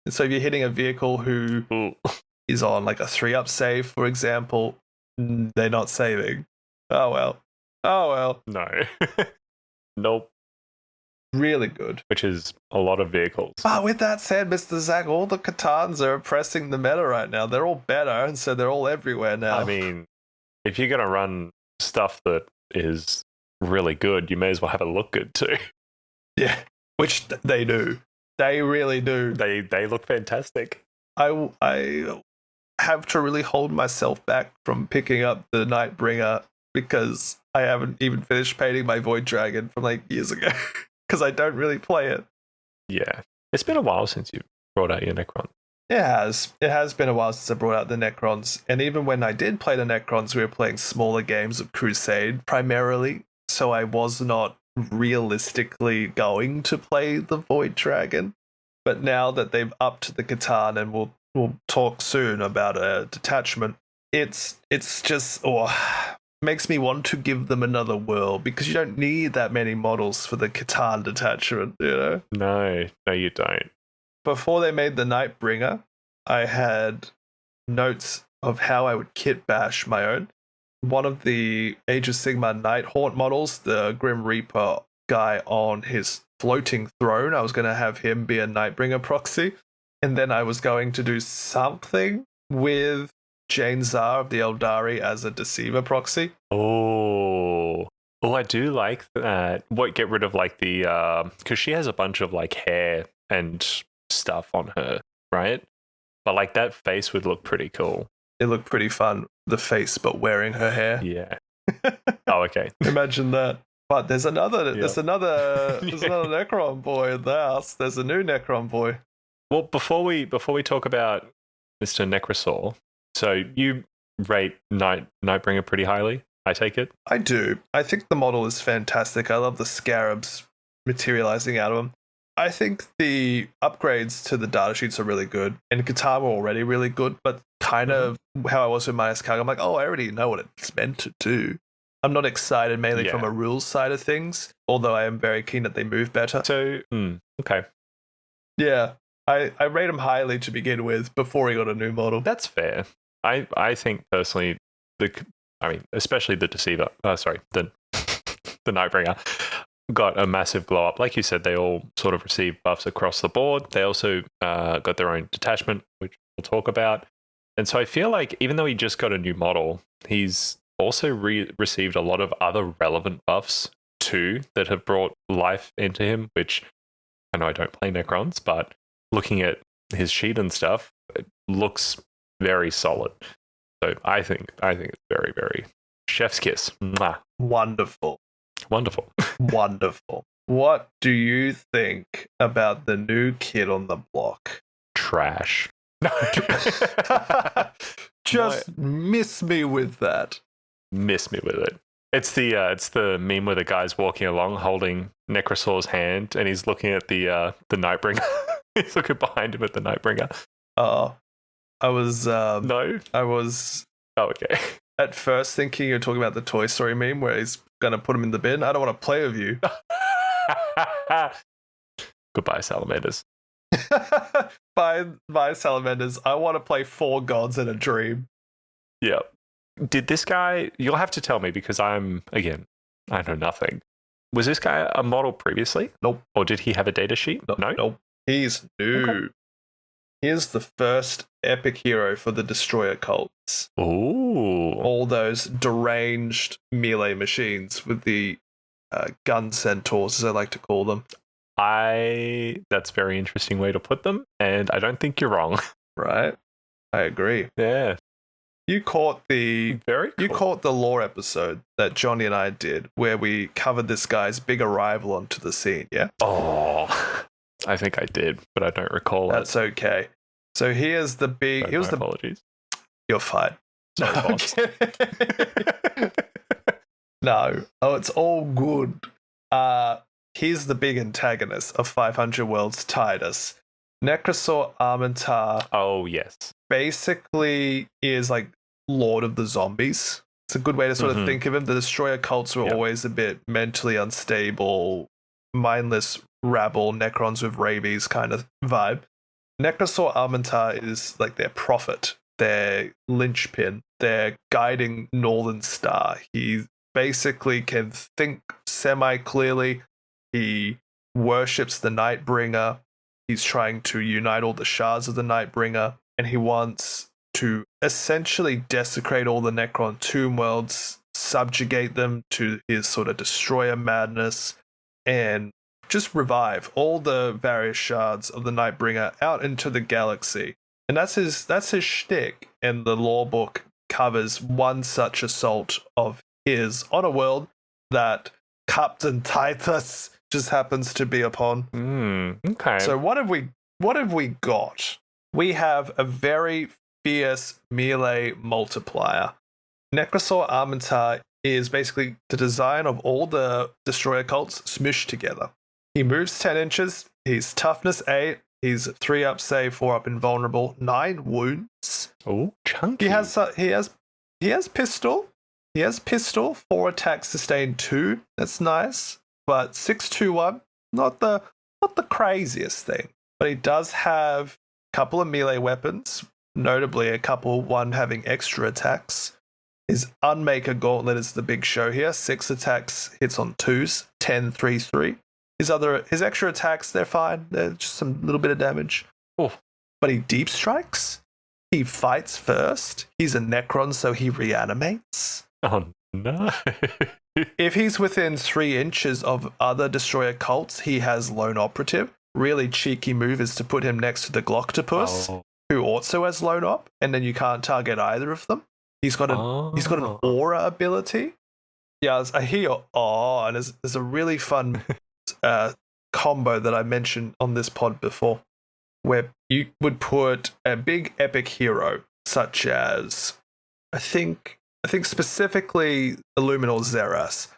And so if you're hitting a vehicle who is on like a 3-up save, for example, they're not saving. Oh well. No. Nope. Really good. Which is a lot of vehicles. But with that said, Mr. Zach, all the C'tans are oppressing the meta right now. They're all better, and so they're all everywhere now. I mean, if you're going to run stuff that is really good, you may as well have it look good too. Yeah, which they do. They really do. They look fantastic. I have to really hold myself back from picking up the Nightbringer because I haven't even finished painting my Void Dragon from like years ago because I don't really play it. Yeah. It's been a while since you brought out your Necron. It has. It has been a while since I brought out the Necrons. And even when I did play the Necrons, we were playing smaller games of Crusade primarily. So I was not realistically going to play the Void Dragon. But now that they've upped the C'tan, and we'll talk soon about a detachment, it's just makes me want to give them another whirl because you don't need that many models for the C'tan detachment, you know? No, you don't. Before they made the Nightbringer, I had notes of how I would kit bash my own. One of the Age of Sigmar Nighthaunt models, the Grim Reaper guy on his floating throne, I was going to have him be a Nightbringer proxy. And then I was going to do something with Jane Czar of the Eldari as a Deceiver proxy. Oh, I do like that. Get rid of like the because she has a bunch of like hair and stuff on her, right? But like that face would look pretty cool. It looked pretty fun, the face, but wearing her hair. Yeah. Oh, okay. Imagine that. But there's another Necron boy in the house. There's a new Necron boy. Well, before we talk about Mr. Nekrosor, so you rate Nightbringer pretty highly, I take it? I do. I think the model is fantastic. I love the scarabs materializing out of them. I think the upgrades to the datasheets are really good. And C'tan were already really good, but kind of how I was with Minus Calgar, I'm like, I already know what it's meant to do. I'm not excited mainly from a rules side of things, although I am very keen that they move better. So, okay. Yeah, I rate him highly to begin with before he got a new model. That's fair. I think personally, especially the Deceiver, the Nightbringer, got a massive glow up. Like you said, they all sort of received buffs across the board. They also got their own detachment, which we'll talk about. And so I feel like even though he just got a new model, he's also received a lot of other relevant buffs too that have brought life into him, which I know I don't play Necrons, but looking at his sheet and stuff, it looks very solid. So I think it's very, very chef's kiss. Mwah. Wonderful. Wonderful. Wonderful. What do you think about the new kid on the block? Trash. Just miss me with that. Miss me with it. It's the meme where the guy's walking along holding Nekrosor's hand and he's looking at the Nightbringer. He's looking behind him at the Nightbringer. I was No? I was okay. At first thinking you're talking about the Toy Story meme where he's gonna put him in the bin. I don't want to play with you. Goodbye, salamanders. Bye, salamanders. I want to play 4 gods in a dream. Yeah. Did this guy, you'll have to tell me because I know nothing. Was this guy a model previously? Nope. Or did he have a data sheet? No? Nope. He's new. Okay. Here's the first epic hero for the Destroyer cults. Ooh. All those deranged melee machines with the gun centaurs, as I like to call them. That's a very interesting way to put them, and I don't think you're wrong. Right? I agree. Yeah. You caught the Very cool. You caught the lore episode that Johnny and I did, where we covered this guy's big arrival onto the scene. Yeah. Oh, I think I did, but I don't recall That's okay. So here's the big. Here's the apologies. You're fine. Sorry, boss. No. Oh, it's all good. Here's the big antagonist of 500 Worlds, Titus. Nekrosor Ammentar. Oh, yes. Basically is like Lord of the Zombies. It's a good way to sort of think of him. The Destroyer cults were always a bit mentally unstable, mindless rabble, Necrons with rabies kind of vibe. Nekrosor Ammentar is like their prophet, their linchpin, their guiding northern star. He basically can think semi-clearly. He worships the Nightbringer. He's trying to unite all the shards of the Nightbringer, and he wants to essentially desecrate all the Necron tomb worlds, subjugate them to his sort of destroyer madness, and just revive all the various shards of the Nightbringer out into the galaxy. And that's his shtick, and the lore book covers one such assault of his on a world that Captain Titus just happens to be upon. Okay. So what have we got? We have a very fierce melee multiplier. Nekrosor Ammentar is basically the design of all the destroyer cults smushed together. He moves 10 inches. He's toughness 8. He's 3 up save, 4 up invulnerable, 9 wounds. Oh, chunky. He has pistol. He has pistol, 4 attacks, sustained 2. That's nice. But 621, not the craziest thing. But he does have a couple of melee weapons, notably one having extra attacks. His Unmaker Gauntlet is the big show here. 6 attacks, hits on 2s, 10, 3, 3. His extra attacks, they're fine. They're just some little bit of damage. Oh. But he deep strikes. He fights first. He's a Necron, so he reanimates. Oh, no. If he's within 3 inches of other destroyer cults, he has Lone Operative. Really cheeky move is to put him next to the Gloctopus, who also has Lone Op, and then you can't target either of them. He's got an aura ability. Yeah, I hear your awe, and there's a really fun combo that I mentioned on this pod before, where you would put a big epic hero, such as I think specifically Illuminor Xeras,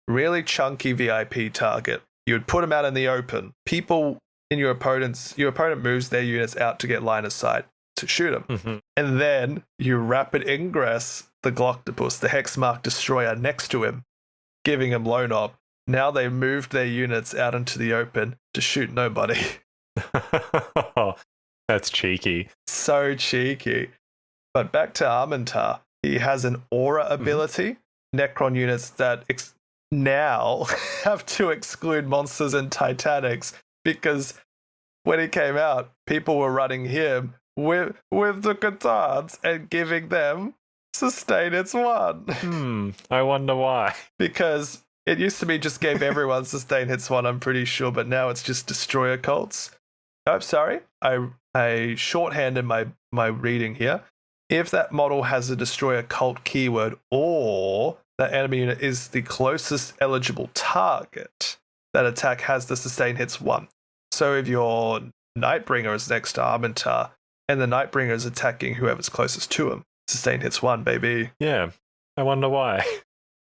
really chunky VIP target. You would put him out in the open. People in your opponent moves their units out to get line of sight to shoot him. And then you rapid ingress the Gloctopus, the Hexmark Destroyer, next to him, giving him Lone Op. Now they've moved their units out into the open to shoot nobody. That's cheeky. So cheeky. But back to Ammentar. He has an aura ability. Necron units that now have to exclude monsters and Titanics, because when he came out, people were running him with the C'tans and giving them sustain its 1. I wonder why. Because it used to be just gave everyone sustain hits 1, I'm pretty sure, but now it's just destroyer cults. Oh, sorry. I shorthanded my reading here. If that model has a destroyer cult keyword, or that enemy unit is the closest eligible target, that attack has the sustain hits 1. So if your Nightbringer is next to Ammentar, and the Nightbringer is attacking whoever's closest to him, sustain hits 1, baby. Yeah, I wonder why.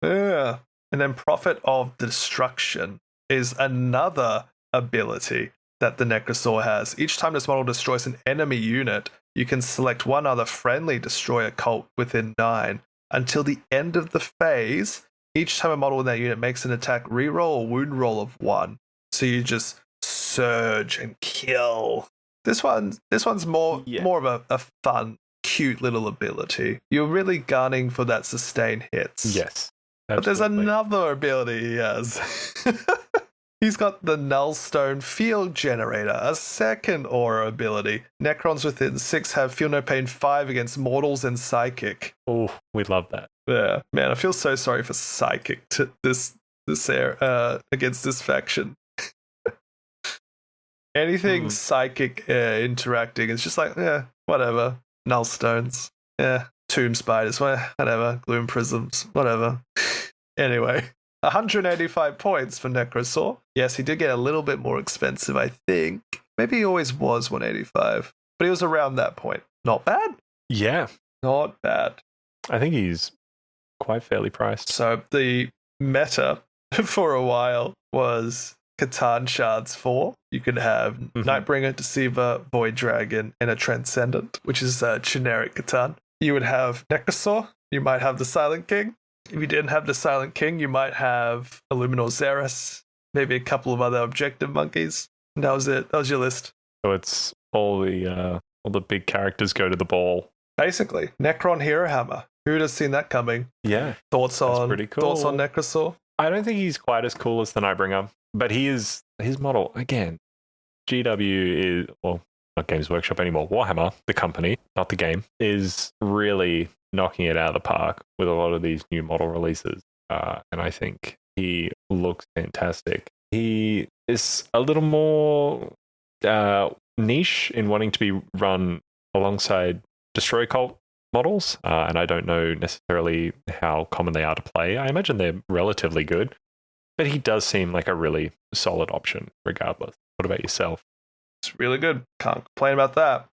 Yeah. And then Prophet of Destruction is another ability that the Nekrosor has. Each time this model destroys an enemy unit, you can select one other friendly destroyer cult within 9. Until the end of the phase, each time a model in that unit makes an attack, reroll or wound roll of 1. So you just surge and kill. This one's more of a fun, cute little ability. You're really gunning for that sustain hits. Yes. Absolutely. But there's another ability he has. He's got the Nullstone Field Generator, a second aura ability. Necrons within 6 have Feel No Pain 5 against Mortals and Psychic. Oh, we love that. Yeah, man, I feel so sorry for Psychic this against this faction. Anything psychic interacting, it's just like, whatever. Null stones, tomb spiders, whatever. Gloom prisms, whatever. Anyway, 185 points for Nekrosor. Yes, he did get a little bit more expensive, I think. Maybe he always was 185, but he was around that point. Not bad. Yeah. Not bad. I think he's quite fairly priced. So the meta for a while was C'tan Shards 4. You can have Nightbringer, Deceiver, Void Dragon, and a Transcendent, which is generic C'tan. You would have Nekrosor. You might have the Silent King. If you didn't have the Silent King, you might have Illuminor Xeris, maybe a couple of other objective monkeys. And that was it. That was your list. So it's all the big characters go to the ball. Basically, Necron Hero Hammer. Who would have seen that coming? Yeah. Thoughts on pretty cool. Thoughts on Nekrosor? I don't think he's quite as cool as the Nightbringer, but his model, again, GW is, well, not Games Workshop anymore, Warhammer, the company, not the game, is really knocking it out of the park with a lot of these new model releases. And I think he looks fantastic. He is a little more niche in wanting to be run alongside Destroy Cult models, and I don't know necessarily how common they are to play. I imagine they're relatively good, but he does seem like a really solid option regardless. What about yourself? It's really good. Can't complain about that.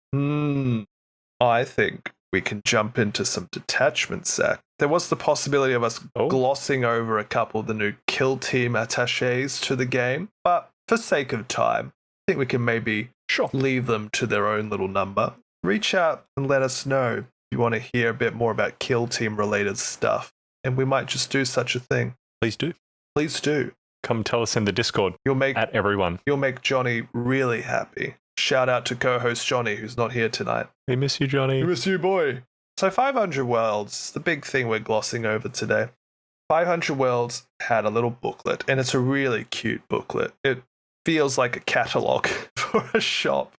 I think we can jump into some detachments, Zach. There was the possibility of us glossing over a couple of the new kill team attaches to the game, but for sake of time, I think we can maybe leave them to their own little number. Reach out and let us know if you want to hear a bit more about kill team related stuff, and we might just do such a thing. Please do. Please do. Come tell us in the Discord. At everyone. You'll make Johnny really happy. Shout out to co-host Johnny, who's not here tonight. We miss you, Johnny. We miss you, boy. So 500 Worlds, the big thing we're glossing over today. 500 Worlds had a little booklet, and it's a really cute booklet. It feels like a catalog for a shop,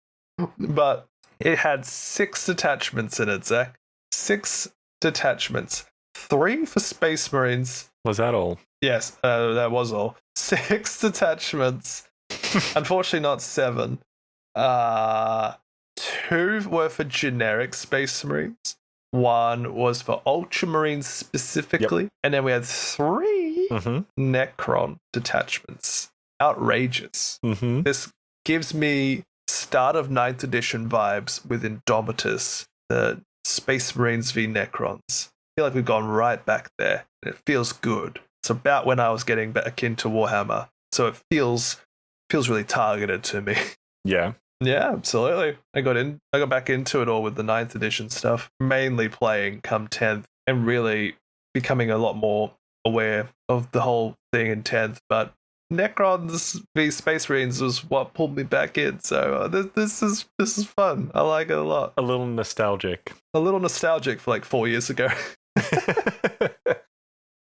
but it had 6 detachments in it, Zach. 6 detachments. 3 for Space Marines. Was that all? Yes, that was all. 6 detachments. Unfortunately, not 7. 2 were for generic Space Marines. 1 was for Ultramarines specifically. Yep. And then we had 3 Necron detachments. Outrageous. This gives me start of 9th edition vibes with Indomitus, the Space Marines v Necrons. I feel like we've gone right back there. And it feels good. It's about when I was getting akin to Warhammer. So it feels really targeted to me. Yeah. Yeah, absolutely. I got back into it all with the 9th edition stuff, mainly playing come 10th and really becoming a lot more aware of the whole thing in 10th. But Necrons v Space Marines was what pulled me back in. So this is fun. I like it a lot. A little nostalgic. A little nostalgic for like 4 years ago.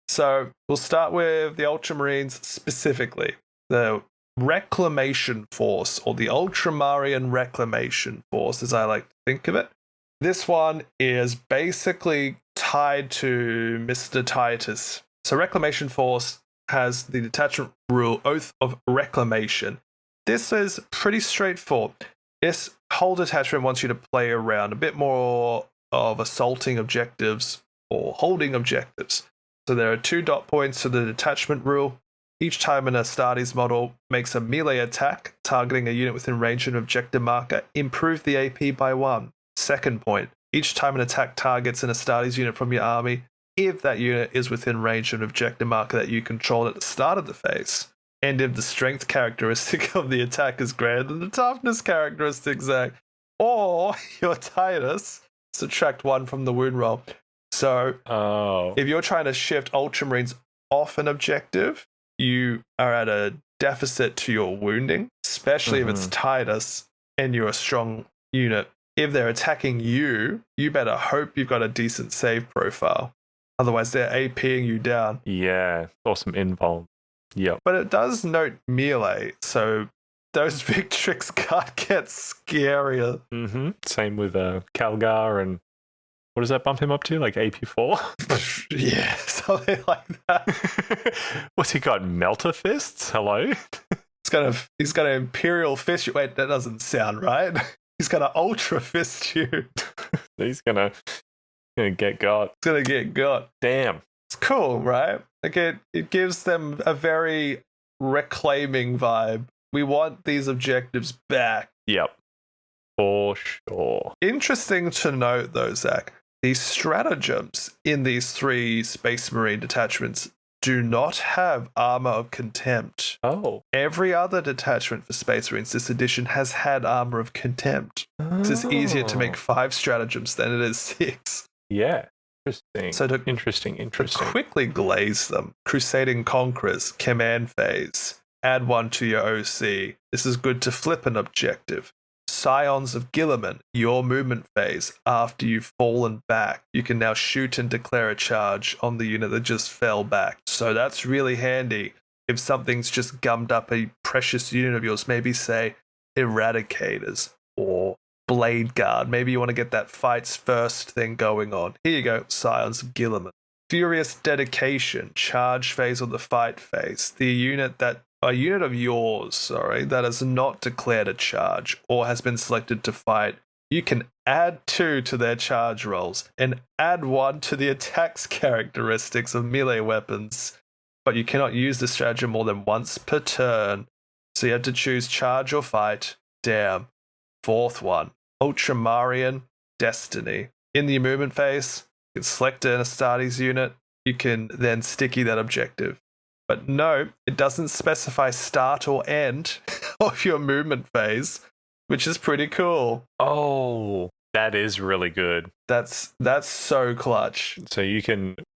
So we'll start with the Ultramarines specifically. The Reclamation Force, or the Ultramarian Reclamation Force, as I like to think of it. This one is basically tied to Mr. Titus. So Reclamation Force has the detachment rule, Oath of Reclamation. This is pretty straightforward. This whole detachment wants you to play around a bit more of assaulting objectives or holding objectives. So there are 2 dot points to the detachment rule. Each time an Astartes model makes a melee attack targeting a unit within range of an objective marker, improve the AP by 1. Second point, each time an attack targets an Astartes unit from your army, if that unit is within range of an objective marker that you control at the start of the phase, and if the strength characteristic of the attack is greater than the toughness characteristic, Zach, or your Titus, subtract 1 from the wound roll. So if you're trying to shift Ultramarines off an objective, you are at a deficit to your wounding, especially if it's Titus and you're a strong unit. If they're attacking you, you better hope you've got a decent save profile. Otherwise, they're APing you down. Yeah, or some invuln. Yep. But it does note melee, so those Victrix cards get scarier. Same with Calgar and What does that bump him up to? Like AP4? Yeah, something like that. What's he got? Melter fists? Hello? He's got an Imperial fist. Wait, that doesn't sound right. He's gonna Ultra fist you. He's gonna get got. He's gonna get got. Damn. It's cool, right? Like it gives them a very reclaiming vibe. We want these objectives back. Yep. For sure. Interesting to note, though, Zach, the stratagems in these 3 Space Marine detachments do not have Armor of Contempt. Oh. Every other detachment for Space Marines this edition has had Armor of Contempt. Oh. It's easier to make 5 stratagems than it is 6. Yeah. Interesting. So interesting. To quickly glaze them, Crusading Conquerors, Command Phase. Add 1 to your OC. This is good to flip an objective. Scions of Guilliman, your movement phase. After you've fallen back, you can now shoot and declare a charge on the unit that just fell back. So that's really handy if something's just gummed up a precious unit of yours, maybe say Eradicators or Blade Guard. Maybe you want to get that fights first thing going on. Here you go, Scions of Guilliman. Furious Dedication, charge phase or the fight phase. A unit of yours, that has not declared a charge or has been selected to fight, you can add 2 to their charge rolls and add 1 to the attack's characteristics of melee weapons, but you cannot use the stratagem more than once per turn, so you have to choose charge or fight. Damn. 4th one, Ultramarian Destiny. In the movement phase, you can select an Astartes unit, you can then sticky that objective. But no, it doesn't specify start or end of your movement phase, which is pretty cool. Oh, that is really good. That's so clutch. So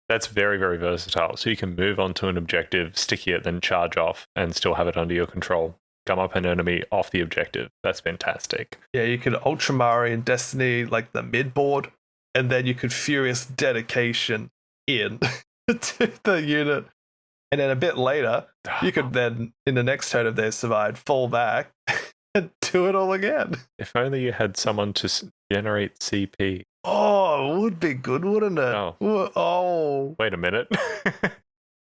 that's very, very versatile. So you can move on to an objective, sticky it, then charge off and still have it under your control. Gum up an enemy off the objective. That's fantastic. Yeah, you could Ultramarian Destiny like the mid-board, and then you could Furious Dedication in to the unit. And then a bit later, you could then, in the next turn of their survive, fall back and do it all again. If only you had someone to generate CP. Oh, it would be good, wouldn't it? Oh. Wait a minute.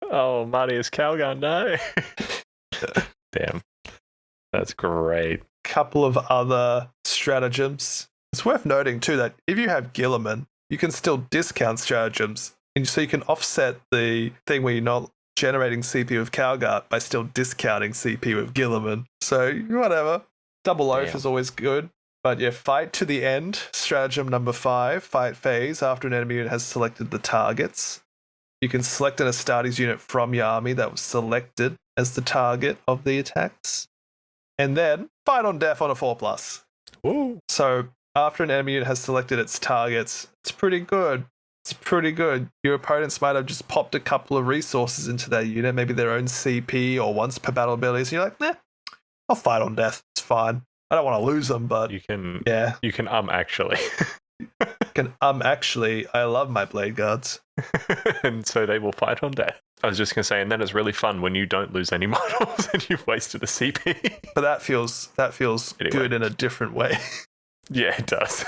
Oh, Marty's Calgar, no. Damn. That's great. Couple of other stratagems. It's worth noting, too, that if you have Guilliman, you can still discount stratagems. And so you can offset the thing where you're not generating CP with Calgar by still discounting CP with Guilliman. So, whatever. Double oath is always good. But yeah, fight to the end. Stratagem number 5, fight phase. After an enemy unit has selected the targets, you can select an Astartes unit from your army that was selected as the target of the attacks. And then fight on death on a 4+. Ooh. So after an enemy unit has selected its targets, it's pretty good. It's pretty good. Your opponents might have just popped a couple of resources into that unit, maybe their own CP or once per battle abilities. And you're like, I'll fight on death. It's fine. I don't want to lose them, but you can. Yeah, you can. Actually, actually, I love my Blade Guards, and so they will fight on death. I was just gonna say, and then it's really fun when you don't lose any models and you've wasted a CP. But that feels anyway. Good in a different way. Yeah, it does.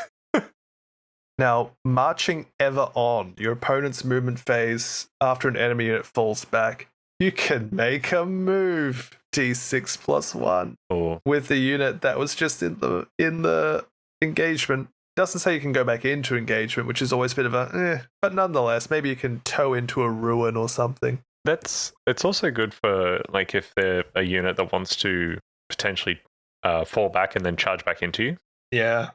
Now, marching ever on, your opponent's movement phase after an enemy unit falls back, you can make a move D6+1 with the unit that was just in the engagement. Doesn't say you can go back into engagement, which is always a bit of a but nonetheless, maybe you can tow into a ruin or something. It's also good for like if they're a unit that wants to potentially fall back and then charge back into you. Yeah.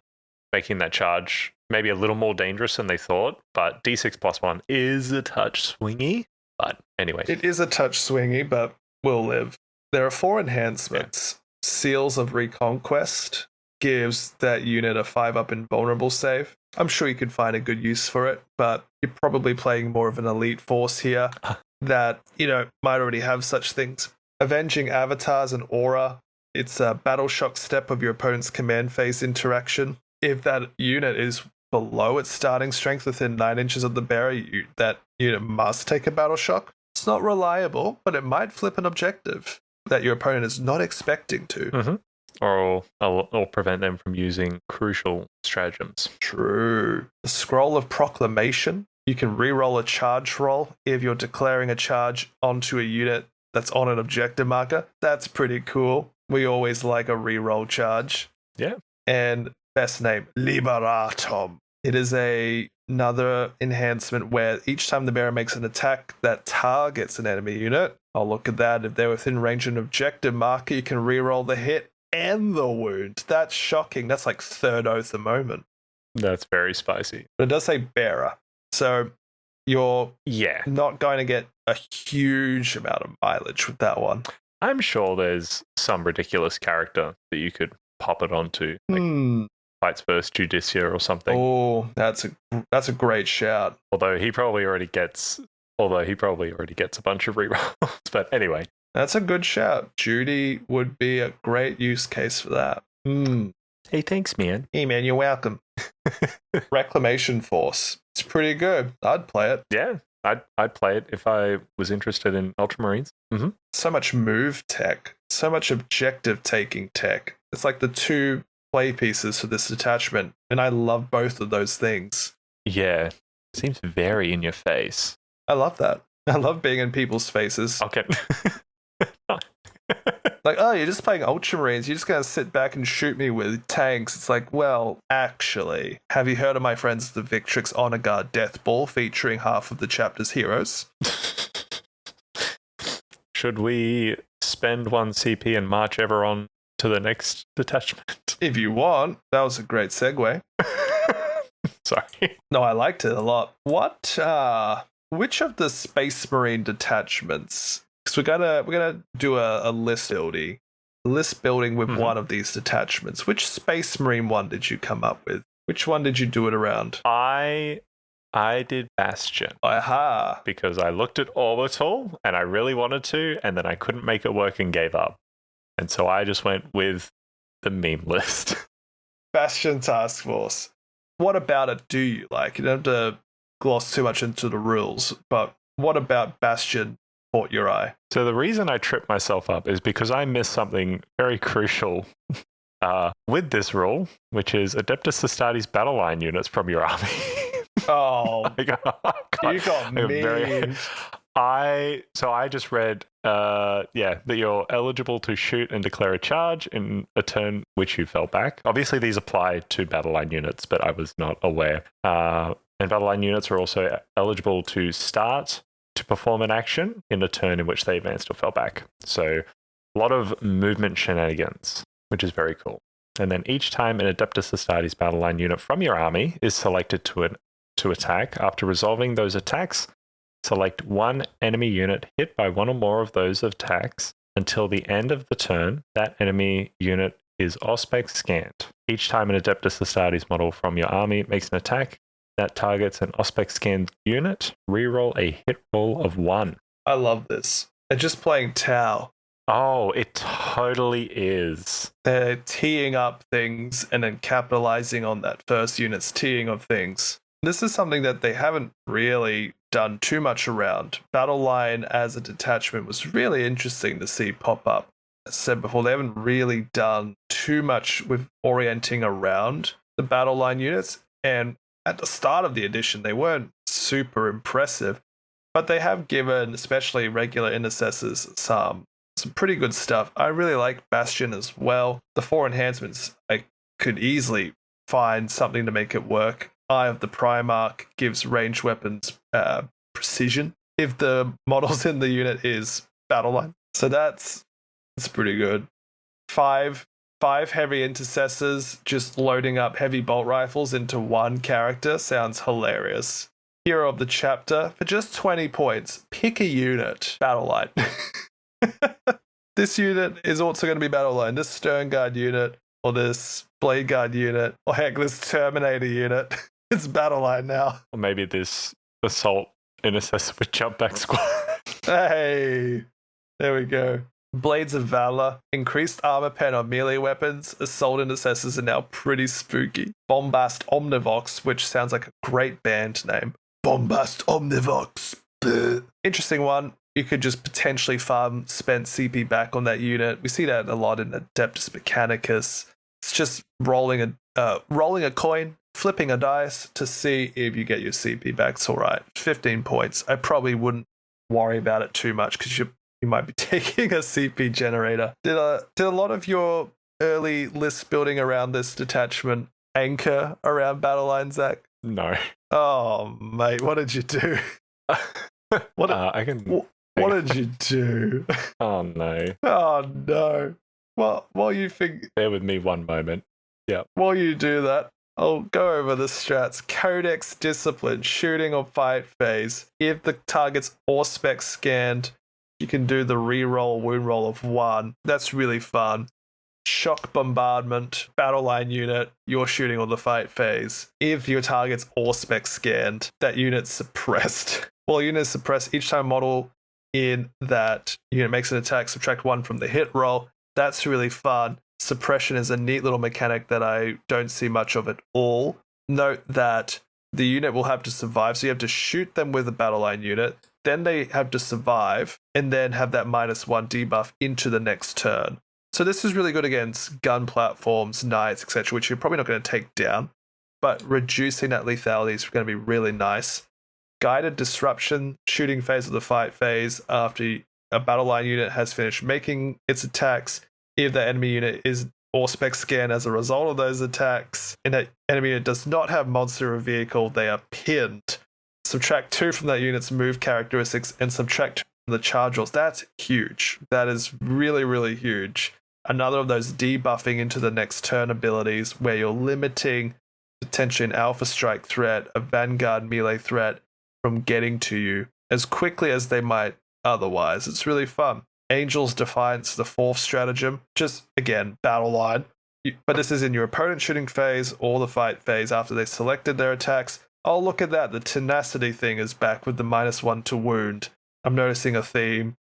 Making that charge maybe a little more dangerous than they thought, but D6+1 is a touch swingy. But anyway. It is a touch swingy, but will live. There are 4 enhancements. Yeah. Seals of Reconquest gives that unit a 5+ invulnerable save. I'm sure you could find a good use for it, but you're probably playing more of an elite force here that, might already have such things. Avenging Avatars and Aura. It's a battle shock step of your opponent's command phase interaction. If that unit is below its starting strength within 9 inches of the bearer, that unit must take a battle shock. It's not reliable, but it might flip an objective that your opponent is not expecting to. Mm-hmm. or prevent them from using crucial stratagems. True. The Scroll of Proclamation. You can reroll a charge roll if you're declaring a charge onto a unit that's on an objective marker. That's pretty cool. We always like a reroll charge. Yeah. And best name, Liberatum. It is another enhancement where each time the bearer makes an attack that targets an enemy unit, I'll look at that. If they're within range of an objective marker, you can reroll the hit and the wound. That's shocking. That's like third oath a moment. That's very spicy. But it does say bearer. So you're Yeah. not going to get a huge amount of mileage with that one. I'm sure there's some ridiculous character that you could pop it onto, like Fights First Judicia or something. Oh, that's a great shout. Although he probably already gets a bunch of rerolls. But anyway. That's a good shout. Judy would be a great use case for that. Hey, thanks, man. Hey, man, you're welcome. Reclamation Force. It's pretty good. I'd play it. Yeah, I'd play it if I was interested in Ultramarines. Mm-hmm. So much move tech. So much objective taking tech. It's like the two play pieces for this detachment, and I love both of those things. Yeah, seems very in your face. I love that. I love being in people's faces. Okay. Like, oh, you're just playing Ultramarines. You're just going to sit back and shoot me with tanks. It's like, well, actually, have you heard of my friends, the Victrix Honour Guard Death Ball, featuring half of the chapter's heroes? Should we spend 1 CP and march ever on to the next detachment? If you want. That was a great segue. Sorry. No, I liked it a lot. Which of the Space Marine detachments? Because we're gonna do a list building with one of these detachments. Which Space Marine one did you come up with? Which one did you do it around? I did Bastion. Aha! Because I looked at Orbital and I really wanted to, and then I couldn't make it work and gave up. And so I just went with the meme list. Bastion Task Force. What about it do you like? You don't have to gloss too much into the rules, but what about Bastion caught your eye? So the reason I tripped myself up is because I missed something very crucial with this rule, which is Adeptus Astartes Battleline units from your army. Oh, you got me. I just read, that you're eligible to shoot and declare a charge in a turn which you fell back. Obviously, these apply to Battleline units, but I was not aware. And Battleline units are also eligible to start to perform an action in a turn in which they advanced or fell back. So a lot of movement shenanigans, which is very cool. And then each time an Adeptus Astartes Battleline unit from your army is selected to attack, after resolving those attacks, select one enemy unit hit by one or more of those attacks until the end of the turn. That enemy unit is Auspex scanned. Each time an Adeptus Astartes model from your army makes an attack that targets an Auspex scanned unit, reroll a hit roll of 1. I love this. They're just playing Tau. Oh, it totally is. They're teeing up things and then capitalizing on that first unit's teeing of things. This is something that they haven't really done too much around. Battleline as a detachment was really interesting to see pop up. As I said before, they haven't really done too much with orienting around the Battleline units, and at the start of the edition, they weren't super impressive, but they have given, especially regular intercessors, some pretty good stuff. I really like Bastion as well. The 4 enhancements, I could easily find something to make it work. Eye of the Primarch gives ranged weapons precision if the models in the unit is Battleline. So that's pretty good. 5 heavy intercessors just loading up heavy bolt rifles into one character sounds hilarious. Hero of the chapter for just 20 points. Pick a unit. Battleline. This unit is also going to be Battleline. This Stern Guard unit, or this Blade Guard unit, or heck, this Terminator unit. It's Battleline now. Or maybe this Assault Intercessor with Jump Back Squad. Hey, there we go. Blades of Valor, increased armor pen on melee weapons. Assault Intercessors are now pretty spooky. Bombast Omnivox, which sounds like a great band name. Bombast Omnivox. Bleh. Interesting one. you could just potentially farm spent CP back on that unit. We see that a lot in Adeptus Mechanicus. It's just rolling a coin, flipping a dice to see if you get your CP back. It's all right. 15 points. I probably wouldn't worry about it too much because you might be taking a CP generator. Did a lot of your early list building around this detachment anchor around Battleline, Zach? No. Oh, mate, what did you do? What did you do? Oh, no. Oh, no. Well, while you think... Bear with me one moment. Yeah. While you do that, I'll go over the strats. Codex Discipline, shooting or fight phase. If the target's Auspex scanned, you can do the reroll wound roll of 1. That's really fun. Shock Bombardment, Battleline unit, you're shooting on the fight phase. If your target's Auspex scanned, that unit's suppressed. Well, unit is suppressed each time model in that unit makes an attack, subtract 1 from the hit roll. That's really fun. Suppression is a neat little mechanic that I don't see much of at all. Note that the unit will have to survive, so you have to shoot them with a Battleline unit, then they have to survive, and then have that -1 debuff into the next turn. So this is really good against gun platforms, knights, etc., which you're probably not going to take down, but reducing that lethality is going to be really nice. Guided Disruption, shooting phase of the fight phase after a Battleline unit has finished making its attacks. If the enemy unit is Auspex scan as a result of those attacks, and that enemy unit does not have monster or vehicle, they are pinned. Subtract 2 from that unit's move characteristics and subtract 2 from the charge rolls. That's huge. That is really, really huge. Another of those debuffing into the next turn abilities where you're limiting potentially an Alpha Strike threat, a Vanguard melee threat from getting to you as quickly as they might otherwise. It's really fun. Angel's Defiance, the 4th stratagem, just again, Battleline. But this is in your opponent shooting phase or the fight phase after they selected their attacks. Oh, look at that. The tenacity thing is back with the -1 to wound. I'm noticing a theme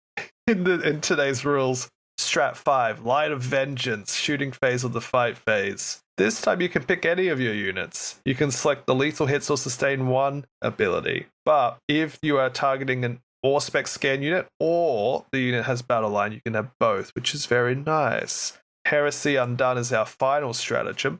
in today's rules. Strat 5, Light of Vengeance, shooting phase of the fight phase. This time you can pick any of your units. You can select the lethal hits or sustain 1 ability. But if you are targeting an Auspex scan unit or the unit has Battleline, you can have both, which is very nice. Heresy Undone is our final stratagem.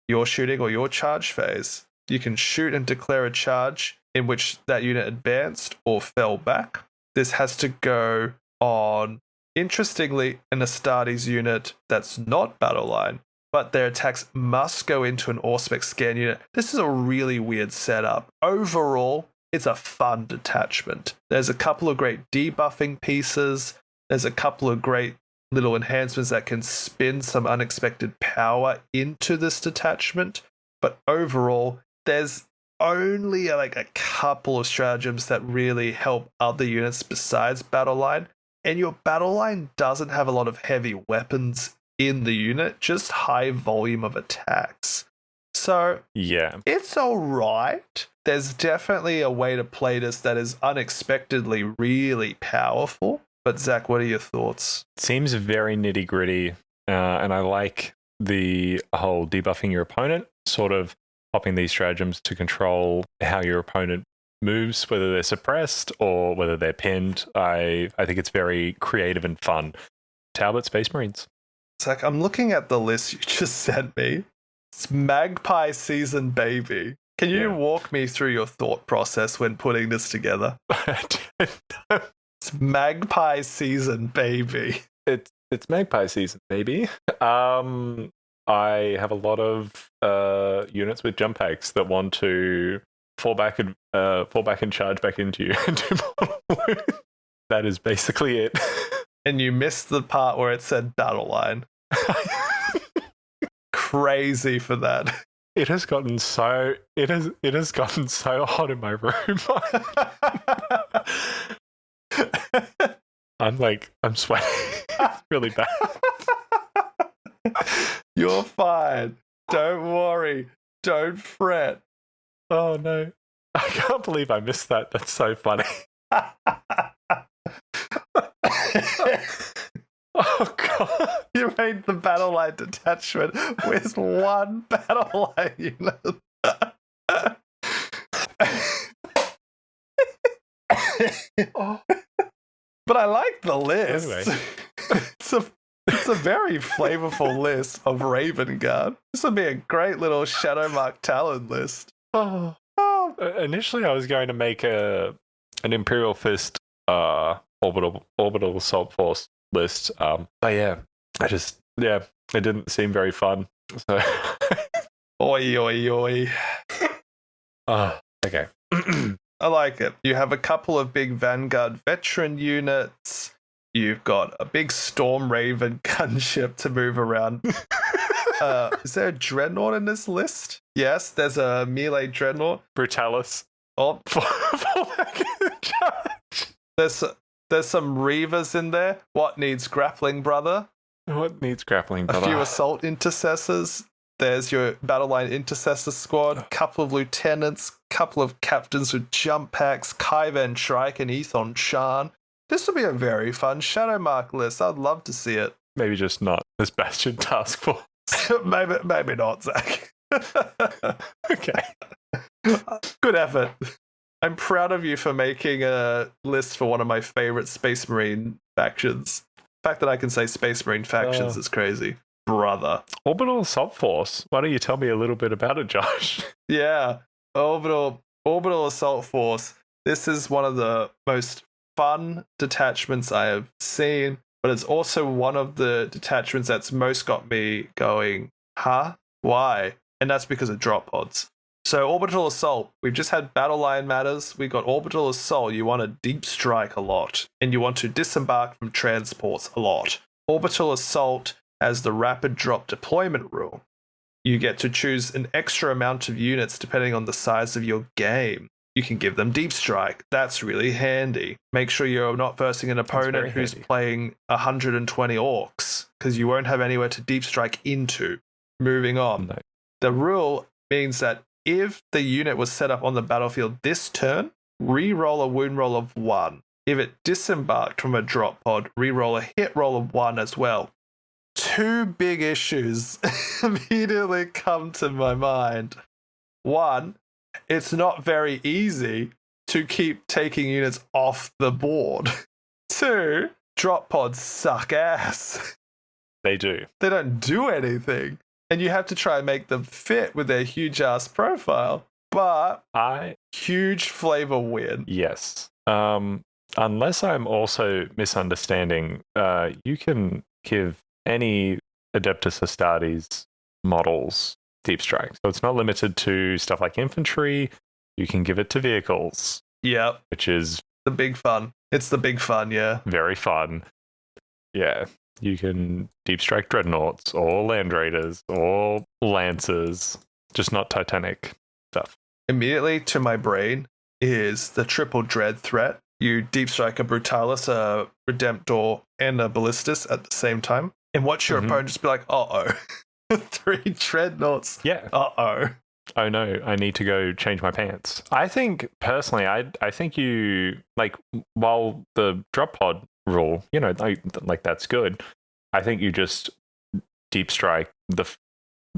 Your shooting or your charge phase. You can shoot and declare a charge in which that unit advanced or fell back. This has to go on, interestingly, an Astartes unit that's not Battleline, but their attacks must go into an Auspex scan unit. This is a really weird setup. Overall, it's a fun detachment. There's a couple of great debuffing pieces. There's a couple of great little enhancements that can spin some unexpected power into this detachment. But overall, there's only like a couple of stratagems that really help other units besides Battleline. And your Battleline doesn't have a lot of heavy weapons in the unit, just high volume of attacks. So yeah, it's all right. There's definitely a way to play this that is unexpectedly really powerful. But Zach, what are your thoughts? It seems very nitty gritty, and I like the whole debuffing your opponent, sort of popping these stratagems to control how your opponent moves, whether they're suppressed or whether they're pinned. I think it's very creative and fun. Talbot Space Marines. Zach, I'm looking at the list you just sent me. It's Magpie Season, baby. Can you walk me through your thought process when putting this together? It's Magpie Season, baby. It's Magpie Season, baby. I have a lot of units with jump packs that want to fall back and charge back into you and do mortal wounds. That is basically it. And you missed the part where it said Battleline. Crazy for that. It has gotten so hot in my room. I'm sweating. It's really bad. You're fine. Don't worry. Don't fret. Oh no. I can't believe I missed that. That's so funny. Oh god. You made the Battleline detachment with 1 Battleline unit. But I like the list. Anyway. It's a very flavorful list of Raven Guard. This would be a great little Shadowmark Talon list. Oh. Initially, I was going to make an Imperial Fist Orbital Assault Force list. But yeah, it didn't seem very fun. So Oi, oi, oi. Okay. I like it. You have a couple of big Vanguard veteran units. You've got a big Storm Raven gunship to move around. Is there a Dreadnought in this list? Yes, there's a melee Dreadnought. Brutalis. Oh, there's some Reavers in there. What needs grappling, brother? What needs grappling, brother? A few Assault Intercessors. There's your Battleline Intercessor Squad. Couple of Lieutenants. Couple of Captains with jump packs. Kyvan Trike and Ethon Shan. This will be a very fun Shadowmark list. I'd love to see it. Maybe just not this Bastion Task Force. maybe not, Zach. Okay. Good effort. I'm proud of you for making a list for one of my favorite Space Marine factions. The fact that I can say Space Marine factions is crazy. Brother. Orbital Assault Force. Why don't you tell me a little bit about it, Josh? Yeah. Orbital Assault Force. This is one of the most fun detachments I have seen, but it's also one of the detachments that's most got me going, huh? Why? And that's because of drop pods. So Orbital Assault, we've just had Battle Line matters. We got Orbital Assault. You want to deep strike a lot, and you want to disembark from transports a lot. Orbital Assault has the rapid drop deployment rule. You get to choose an extra amount of units depending on the size of your game. You can give them deep strike. That's really handy. Make sure you're not versing an opponent who's playing 120 orcs, because you won't have anywhere to deep strike into. Moving on. No. The rule means that if the unit was set up on the battlefield this turn, re-roll a wound roll of 1. If it disembarked from a drop pod, re-roll a hit roll of 1 as well. 2 big issues immediately come to my mind. 1, it's not very easy to keep taking units off the board. 2, drop pods suck ass. They do. They don't do anything. And you have to try and make them fit with their huge-ass profile. But huge flavor win. Yes. Unless I'm also misunderstanding, you can give any Adeptus Astartes models deep strike. So it's not limited to stuff like infantry. You can give it to vehicles. Yep. Which is the big fun. It's the big fun, yeah. Very fun. Yeah. You can deep strike dreadnoughts or land raiders or lancers, just not Titanic stuff. Immediately to my brain is the triple dread threat. You deep strike a Brutalis, a Redemptor, and a Ballistus at the same time. And watch your opponent just be like, uh-oh. 3 dreadnoughts. Yeah. Uh-oh. Oh no, I need to go change my pants. I think, personally, I think you, like, while the drop pod rule, you know, like that's good, I think you just deep strike the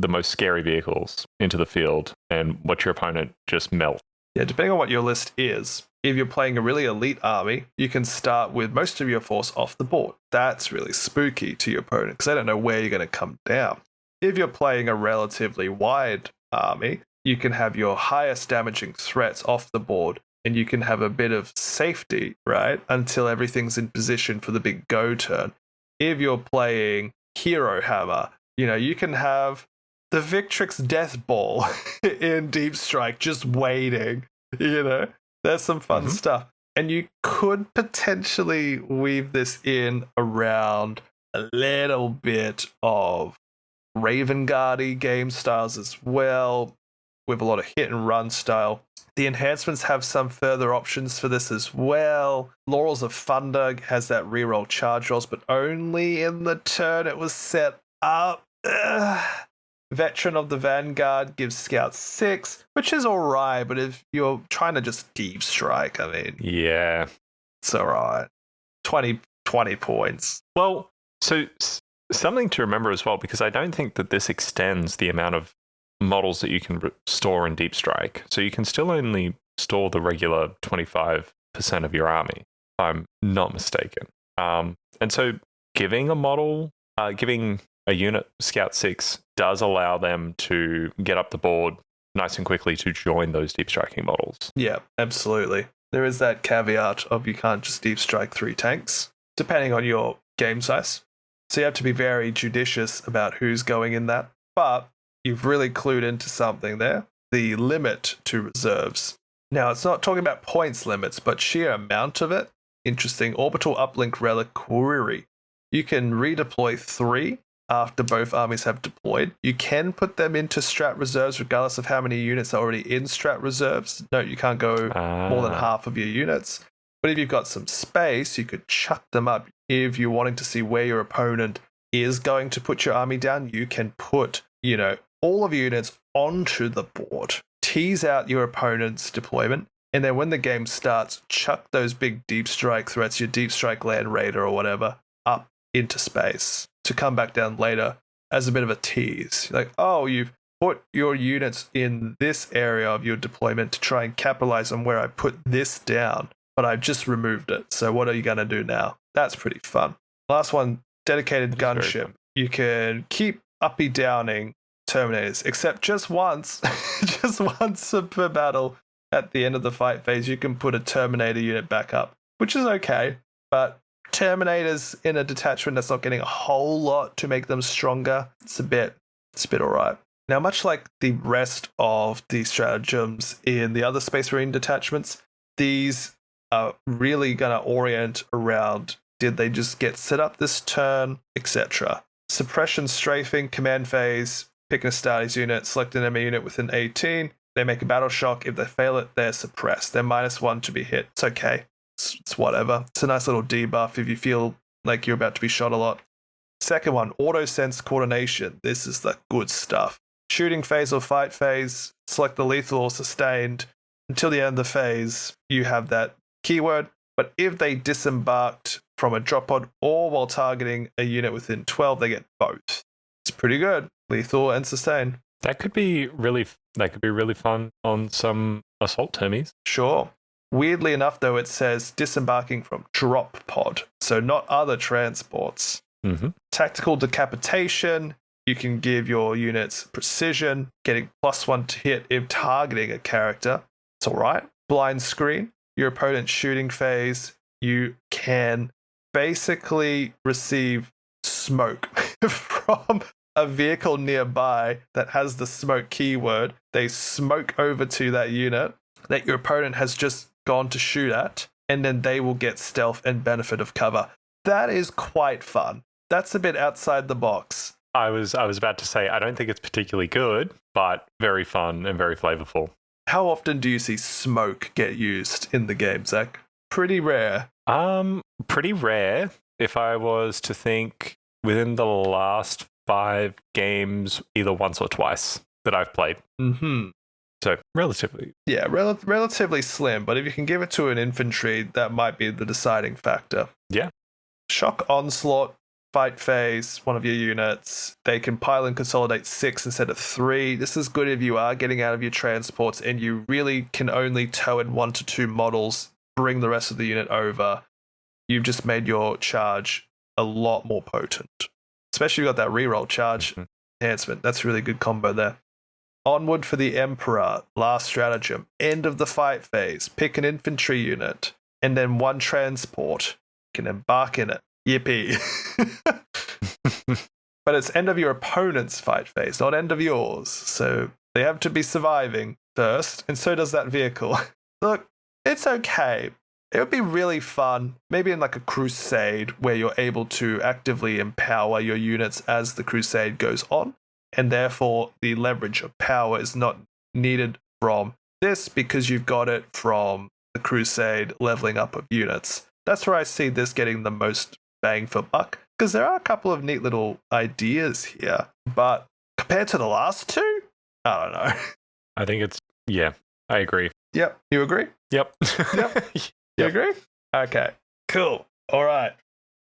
most scary vehicles into the field and watch your opponent just melt. Yeah, depending on what your list is. If you're playing a really elite army, you can start with most of your force off the board. That's really spooky to your opponent because they don't know where you're going to come down. If you're playing a relatively wide army, you can have your highest damaging threats off the board and you can have a bit of safety, right, until everything's in position for the big go turn. If you're playing Hero Hammer, you know, you can have the Victrix Death Ball in Deep Strike just waiting, you know. There's some fun stuff. And you could potentially weave this in around a little bit of Raven Guard-y game styles as well, with a lot of hit and run style. The enhancements have some further options for this as well. Laurels of Thunder has that reroll charge rolls, but only in the turn it was set up. Veteran of the Vanguard gives Scout 6, which is alright, but if you're trying to just deep strike, I mean... Yeah. It's alright. 20 points. Well, so something to remember as well, because I don't think that this extends the amount of models that you can store in Deep Strike. So you can still only store the regular 25% of your army. I'm not mistaken. And so giving a unit Scout 6 does allow them to get up the board nice and quickly to join those deep striking models. Yeah, absolutely. There is that caveat of you can't just deep strike 3 tanks, depending on your game size. So you have to be very judicious about who's going in that. But you've really clued into something there. The limit to reserves. Now, it's not talking about points limits, but sheer amount of it. Interesting. Orbital Uplink Reliquary. You can redeploy 3 after both armies have deployed. You can put them into strat reserves regardless of how many units are already in strat reserves. No, you can't go more than half of your units. But if you've got some space, you could chuck them up. If you're wanting to see where your opponent is going to put your army down, you can put, all of your units onto the board. Tease out your opponent's deployment. And then when the game starts, chuck those big deep strike threats, your deep strike land raider or whatever, up into space to come back down later as a bit of a tease. Like, oh, you've put your units in this area of your deployment to try and capitalize on where I put this down, but I've just removed it. So what are you going to do now? That's pretty fun. Last one, dedicated gunship. You can keep uppy downing Terminators, except just once, just once per battle at the end of the fight phase, you can put a Terminator unit back up, which is okay, but Terminators in a detachment that's not getting a whole lot to make them stronger, it's a bit alright. Now, much like the rest of the stratagems in the other Space Marine detachments, these are really going to orient around, did they just get set up this turn, etc. Suppression strafing, command phase, pick an Astartes unit, select an enemy unit within 18, they make a battle shock. If they fail it, they're suppressed. They're -1 to be hit. It's okay. It's whatever. It's a nice little debuff if you feel like you're about to be shot a lot. Second one, auto sense coordination. This is the good stuff. Shooting phase or fight phase, select the lethal or sustained. Until the end of the phase, you have that keyword. But if they disembarked from a drop pod or while targeting a unit within 12, they get both. It's pretty good. Lethal and sustained. That could be really fun on some assault termies. Sure. Weirdly enough, though, it says disembarking from drop pod, so not other transports. Mm-hmm. Tactical decapitation. You can give your units precision, getting +1 to hit if targeting a character. It's all right. Blind screen. Your opponent's shooting phase. You can basically receive smoke from a vehicle nearby that has the smoke keyword. They smoke over to that unit that your opponent has just gone to shoot at, and then they will get stealth and benefit of cover. That is quite fun. That's a bit outside the box. I was about to say, I don't think it's particularly good, but very fun and very flavorful. How often do you see smoke get used in the game, Zach? Pretty rare. Pretty rare. If I was to think within the last 5 games, either once or twice that I've played. Mm-hmm. So relatively. Yeah, relatively slim, but if you can give it to an infantry, that might be the deciding factor. Yeah. Shock onslaught, fight phase, one of your units. They can pile and consolidate 6 instead of 3. This is good if you are getting out of your transports and you really can only tow in 1 to 2 models, bring the rest of the unit over. You've just made your charge a lot more potent. Especially if you've got that reroll charge enhancement. That's a really good combo there. Onward for the Emperor, last stratagem. End of the fight phase. Pick an infantry unit, and then 1 transport. You can embark in it. Yippee. But it's end of your opponent's fight phase, not end of yours. So they have to be surviving first, and so does that vehicle. Look, it's okay. It would be really fun, maybe in like a crusade, where you're able to actively empower your units as the crusade goes on, and therefore the leverage of power is not needed from this because you've got it from the crusade leveling up of units. That's where I see this getting the most bang for buck, because there are a couple of neat little ideas here, but compared to the last 2, I don't know. I think it's, yeah, I agree. Yep, you agree? Yep. Yep. You agree? Okay, cool. All right.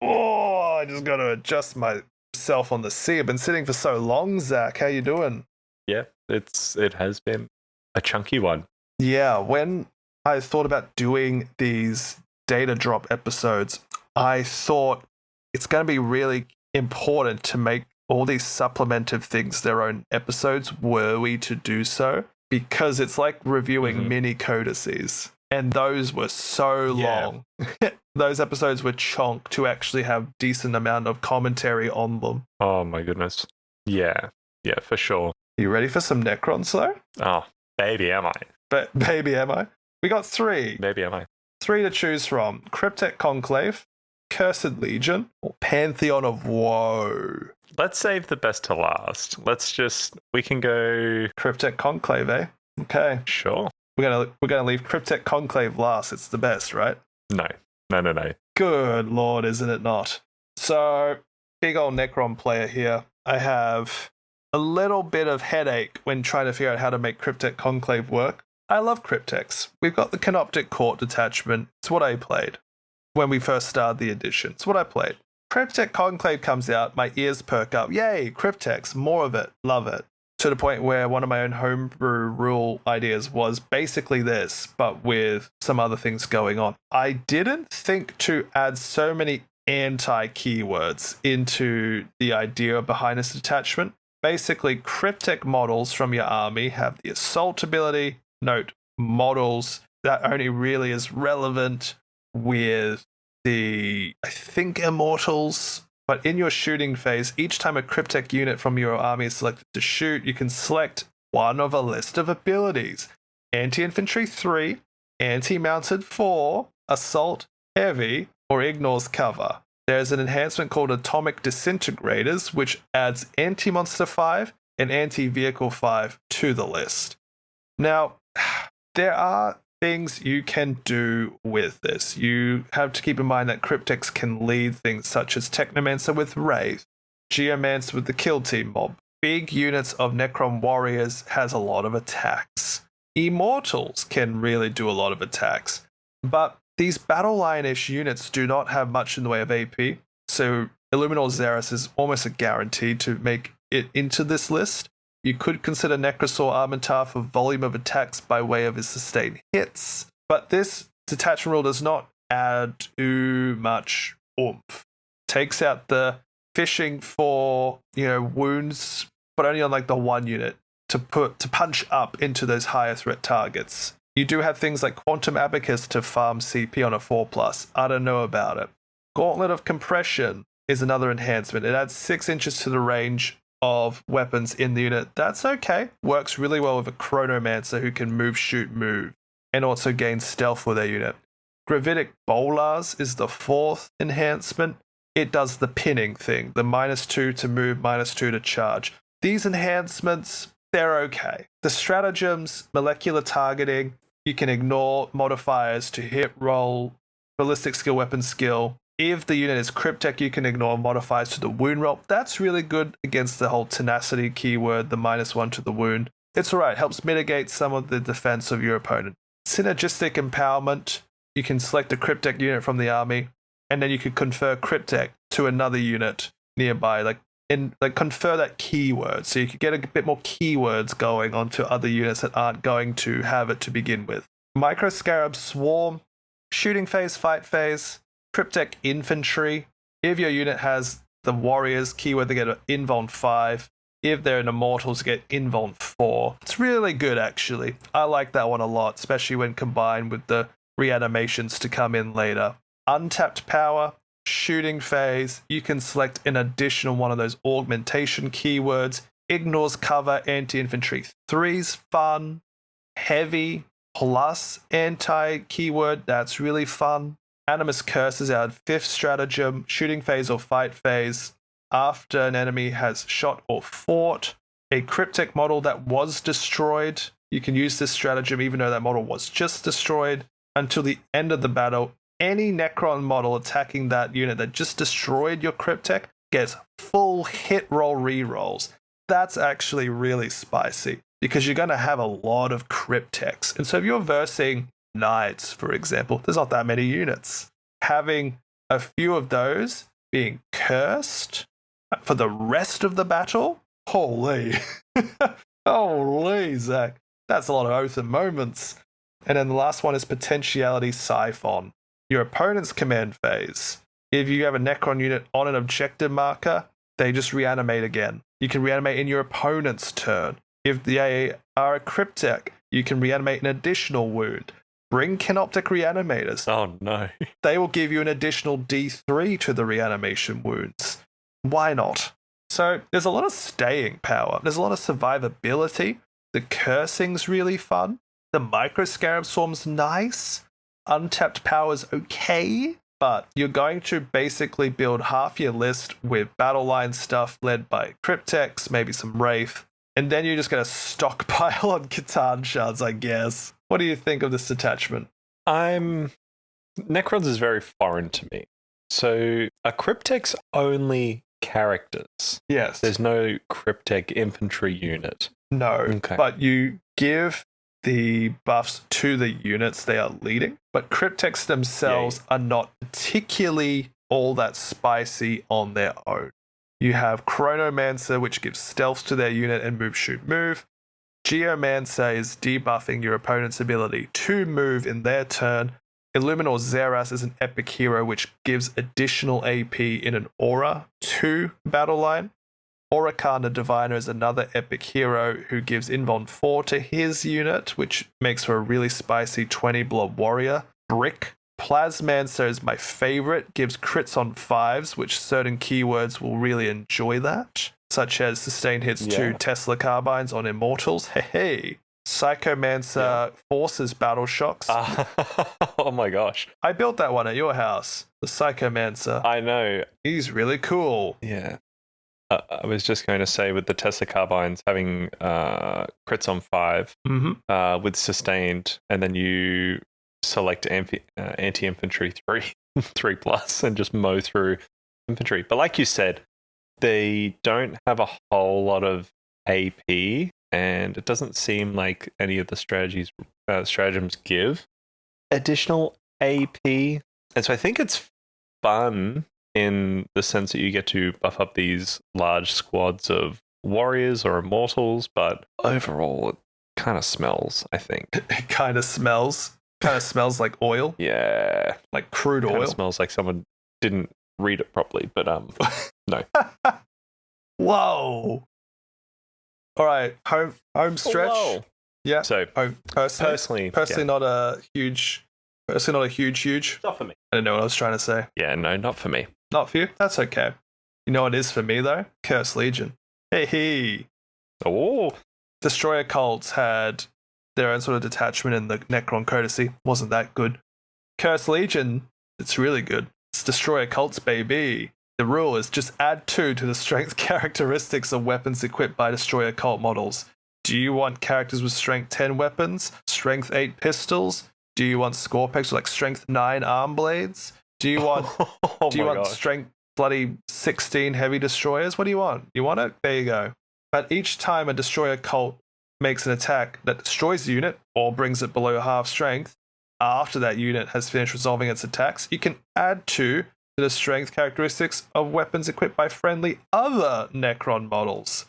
Oh, I just got to adjust myself on the seat. I've been sitting for so long, Zach. How you doing? Yeah, it has been a chunky one. Yeah, when I thought about doing these data drop episodes, I thought it's going to be really important to make all these supplementive things their own episodes, were we to do so, because it's like reviewing mini codices. And those were so long. Those episodes were chonk to actually have decent amount of commentary on them. Oh my goodness. Yeah, for sure. You ready for some Necrons though? Oh, baby, am I. But baby, am I? We got 3. Baby, am I. 3 to choose from. Cryptek Conclave, Cursed Legion, or Pantheon of Woe. Let's save the best to last. We can go Cryptek Conclave, eh? Okay. Sure. We're gonna leave Cryptek Conclave last. It's the best, right? No. Good lord, isn't it not? So, big old Necron player here. I have a little bit of headache when trying to figure out how to make Cryptek Conclave work. I love Crypteks. We've got the Canoptic Court detachment. It's what I played when we first started the edition. It's what I played. Cryptek Conclave comes out, my ears perk up. Yay, Crypteks, more of it. Love it. To the point where one of my own homebrew rule ideas was basically this, but with some other things going on. I didn't think to add so many anti-keywords into the idea behind this detachment. Basically, Cryptek models from your army have the assault ability. Note, models that only really is relevant with the, I think, Immortals. But in your shooting phase, each time a Cryptek unit from your army is selected to shoot, you can select one of a list of abilities. Anti-infantry 3, anti-mounted 4, assault heavy, or ignores cover. There's an enhancement called Atomic Disintegrators, which adds anti-monster 5 and anti-vehicle 5 to the list. Now, there are things you can do with this. You have to keep in mind that Crypteks can lead things such as Technomancer with Wraith, Geomancer with the Kill Team mob. Big units of Necron warriors has a lot of attacks. Immortals can really do a lot of attacks. But these Battleline-ish units do not have much in the way of AP, so Illuminor Xeris is almost a guarantee to make it into this list. You could consider Nekrosor Ammentar for volume of attacks by way of his sustained hits, but this detachment rule does not add too much oomph. Takes out the fishing for, wounds, but only on like the one unit to punch up into those higher threat targets. You do have things like Quantum Abacus to farm CP on a 4+. I don't know about it. Gauntlet of Compression is another enhancement. It adds 6 inches to the range of weapons in the unit. That's okay. Works really well with a Chronomancer who can move, shoot, move, and also gain stealth with their unit. Gravitic Bolars is the 4th enhancement. It does the pinning thing, the -2 to move, -2 to charge. These enhancements, they're okay. The stratagems, molecular targeting, you can ignore modifiers to hit, roll, ballistic skill, weapon skill. If the unit is Cryptek, you can ignore modifiers to the wound roll. That's really good against the whole tenacity keyword, the -1 to the wound. It's alright, helps mitigate some of the defense of your opponent. Synergistic Empowerment, you can select a Cryptek unit from the army, and then you could confer Cryptek to another unit nearby, confer that keyword, so you could get a bit more keywords going onto other units that aren't going to have it to begin with. Microscarab Swarm, shooting phase, fight phase, Cryptek Infantry. If your unit has the Warriors keyword, they get an Invuln 5. If they're an Immortals, they get Invuln 4. It's really good, actually. I like that one a lot, especially when combined with the reanimations to come in later. Untapped Power, shooting phase. You can select an additional one of those augmentation keywords. Ignores cover, anti-infantry 3's fun. Heavy plus anti-keyword, that's really fun. Animus Curse is our 5th stratagem, shooting phase or fight phase. After an enemy has shot or fought a Cryptek model that was destroyed, you can use this stratagem even though that model was just destroyed. Until the end of the battle, any Necron model attacking that unit that just destroyed your Cryptek gets full hit roll rerolls. That's actually really spicy because you're going to have a lot of Crypteks. And so if you're versing Knights, for example, there's not that many units. Having a few of those being cursed for the rest of the battle, holy, holy, Zach, that's a lot of oath and moments. And then the last one is Potentiality Siphon. your opponent's command phase, if you have a Necron unit on an objective marker, they just reanimate again. You can reanimate in your opponent's turn. If they are a Cryptek, you can reanimate an additional wound. Bring Canoptic Reanimators. Oh no. They will give you an additional D3 to the reanimation wounds. Why not? So there's a lot of staying power. There's a lot of survivability. The cursing's really fun. The Micro Scarab Swarm's nice. Untapped power's okay. But you're going to basically build half your list with Battleline stuff led by Cryptex, maybe some Wraith, and then you're just going to stockpile on C'tan shards, I guess. What do you think of this detachment? Necrons is very foreign to me. So are Cryptek's only characters? Yes. There's no Cryptek infantry unit. No, Okay. But you give the buffs to the units they are leading, but Cryptex themselves are not particularly all that spicy on their own. You have Chronomancer, which gives stealth to their unit and move, shoot, move. Geomancer is debuffing your opponent's ability to move in their turn. Illuminor Xerath is an epic hero which gives additional AP in an aura to Battleline. Oricana Diviner is another epic hero who gives Invuln 4 to his unit, which makes for a really spicy 20 blob warrior. Brick Plasmancer is my favorite, gives crits on 5s, which certain keywords will really enjoy that, such as sustained hits to Tesla carbines on Immortals. Hey. Psychomancer forces battle shocks. Oh my gosh. I built that one at your house. The Psychomancer. I know. He's really cool. Yeah. I was just going to say with the Tesla carbines having crits on 5 with sustained, and then you select anti-infantry 3 plus and just mow through infantry. But like you said, they don't have a whole lot of AP, and it doesn't seem like any of the stratagems give additional AP. And so I think it's fun in the sense that you get to buff up these large squads of warriors or immortals, but overall it kind of smells, I think. It kind of smells. Kind of smells like oil. Yeah. Like crude oil. Kind of smells like someone didn't read it properly, but no. Whoa. All right, home stretch. Whoa. Yeah. So personally, not a huge. Not for me. I don't know what I was trying to say. Yeah, no, not for me. Not for you? That's okay. You know what it is for me, though? Curse Legion. Hey. Oh. Destroyer cults had their own sort of detachment in the Necron Courtesy. Wasn't that good. Curse Legion, it's really good. It's Destroyer cults, baby. The rule is just add 2 to the strength characteristics of weapons equipped by Destroyer cult models. Do you want characters with strength 10 weapons? Strength 8 pistols? Do you want Scorpex with like strength 9 arm blades? Do you want strength bloody 16 heavy destroyers? What do you want? You want it? There you go. But each time a destroyer cult makes an attack that destroys the unit or brings it below half strength, after that unit has finished resolving its attacks, you can add 2 to the strength characteristics of weapons equipped by friendly other Necron models.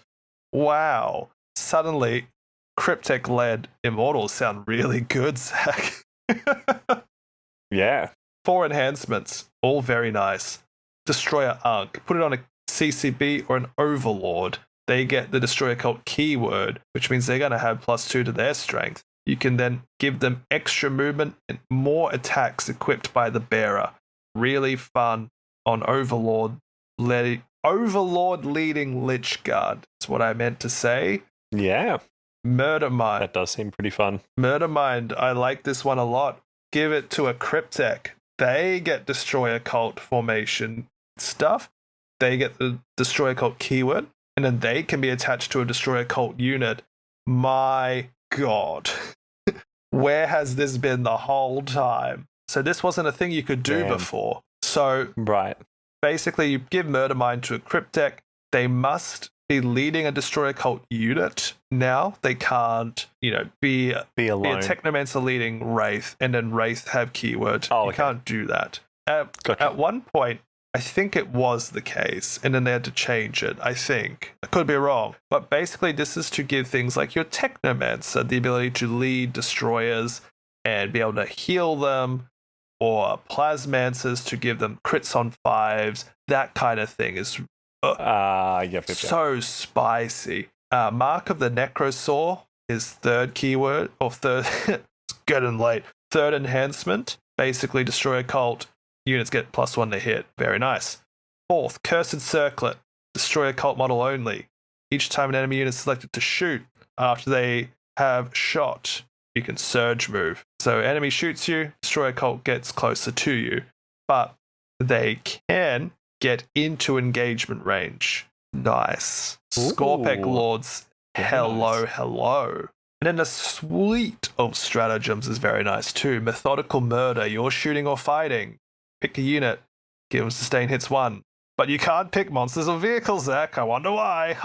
Wow. Suddenly, Cryptek-led Immortals sound really good, Zach. Yeah. 4 enhancements, all very nice. Destroyer Unk, put it on a CCB or an Overlord. They get the Destroyer Cult keyword, which means they're going to have +2 to their strength. You can then give them extra movement and more attacks equipped by the bearer. Really fun on Overlord leading Lich Guard. That's what I meant to say. Yeah. Murder Mind. That does seem pretty fun. Murder Mind, I like this one a lot. Give it to a Cryptek. They get Destroyer Cult formation stuff. They get the Destroyer Cult keyword, and then they can be attached to a Destroyer Cult unit. My God. Where has this been the whole time? So this wasn't a thing you could do before. So basically you give Murder Mind to a Cryptek. They must be leading a Destroyer Cult unit now. They can't, be alone. Be a Technomancer leading Wraith, and then Wraith have keyword. You can't do that. At one point, I think it was the case, and then they had to change it, I think. I could be wrong. But basically, this is to give things like your Technomancer the ability to lead destroyers and be able to heal them. or Plasmancers to give them crits on 5s. That kind of thing is so spicy. Mark of the Nekrosor is third keyword, or third, it's getting late. Third enhancement, basically destroy a cult, units get +1 to hit. Very nice. Fourth, Cursed Circlet, destroy a cult model only. Each time an enemy unit is selected to shoot, after they have shot, you can surge move. So enemy shoots you, destroy a cult gets closer to you, but they can get into engagement range. Nice. Scorpek Lords, hello, hello. And then the suite of stratagems is very nice too. Methodical Murder, you're shooting or fighting. Pick a unit, give them sustain hits 1. But you can't pick monsters or vehicles, Zach. I wonder why.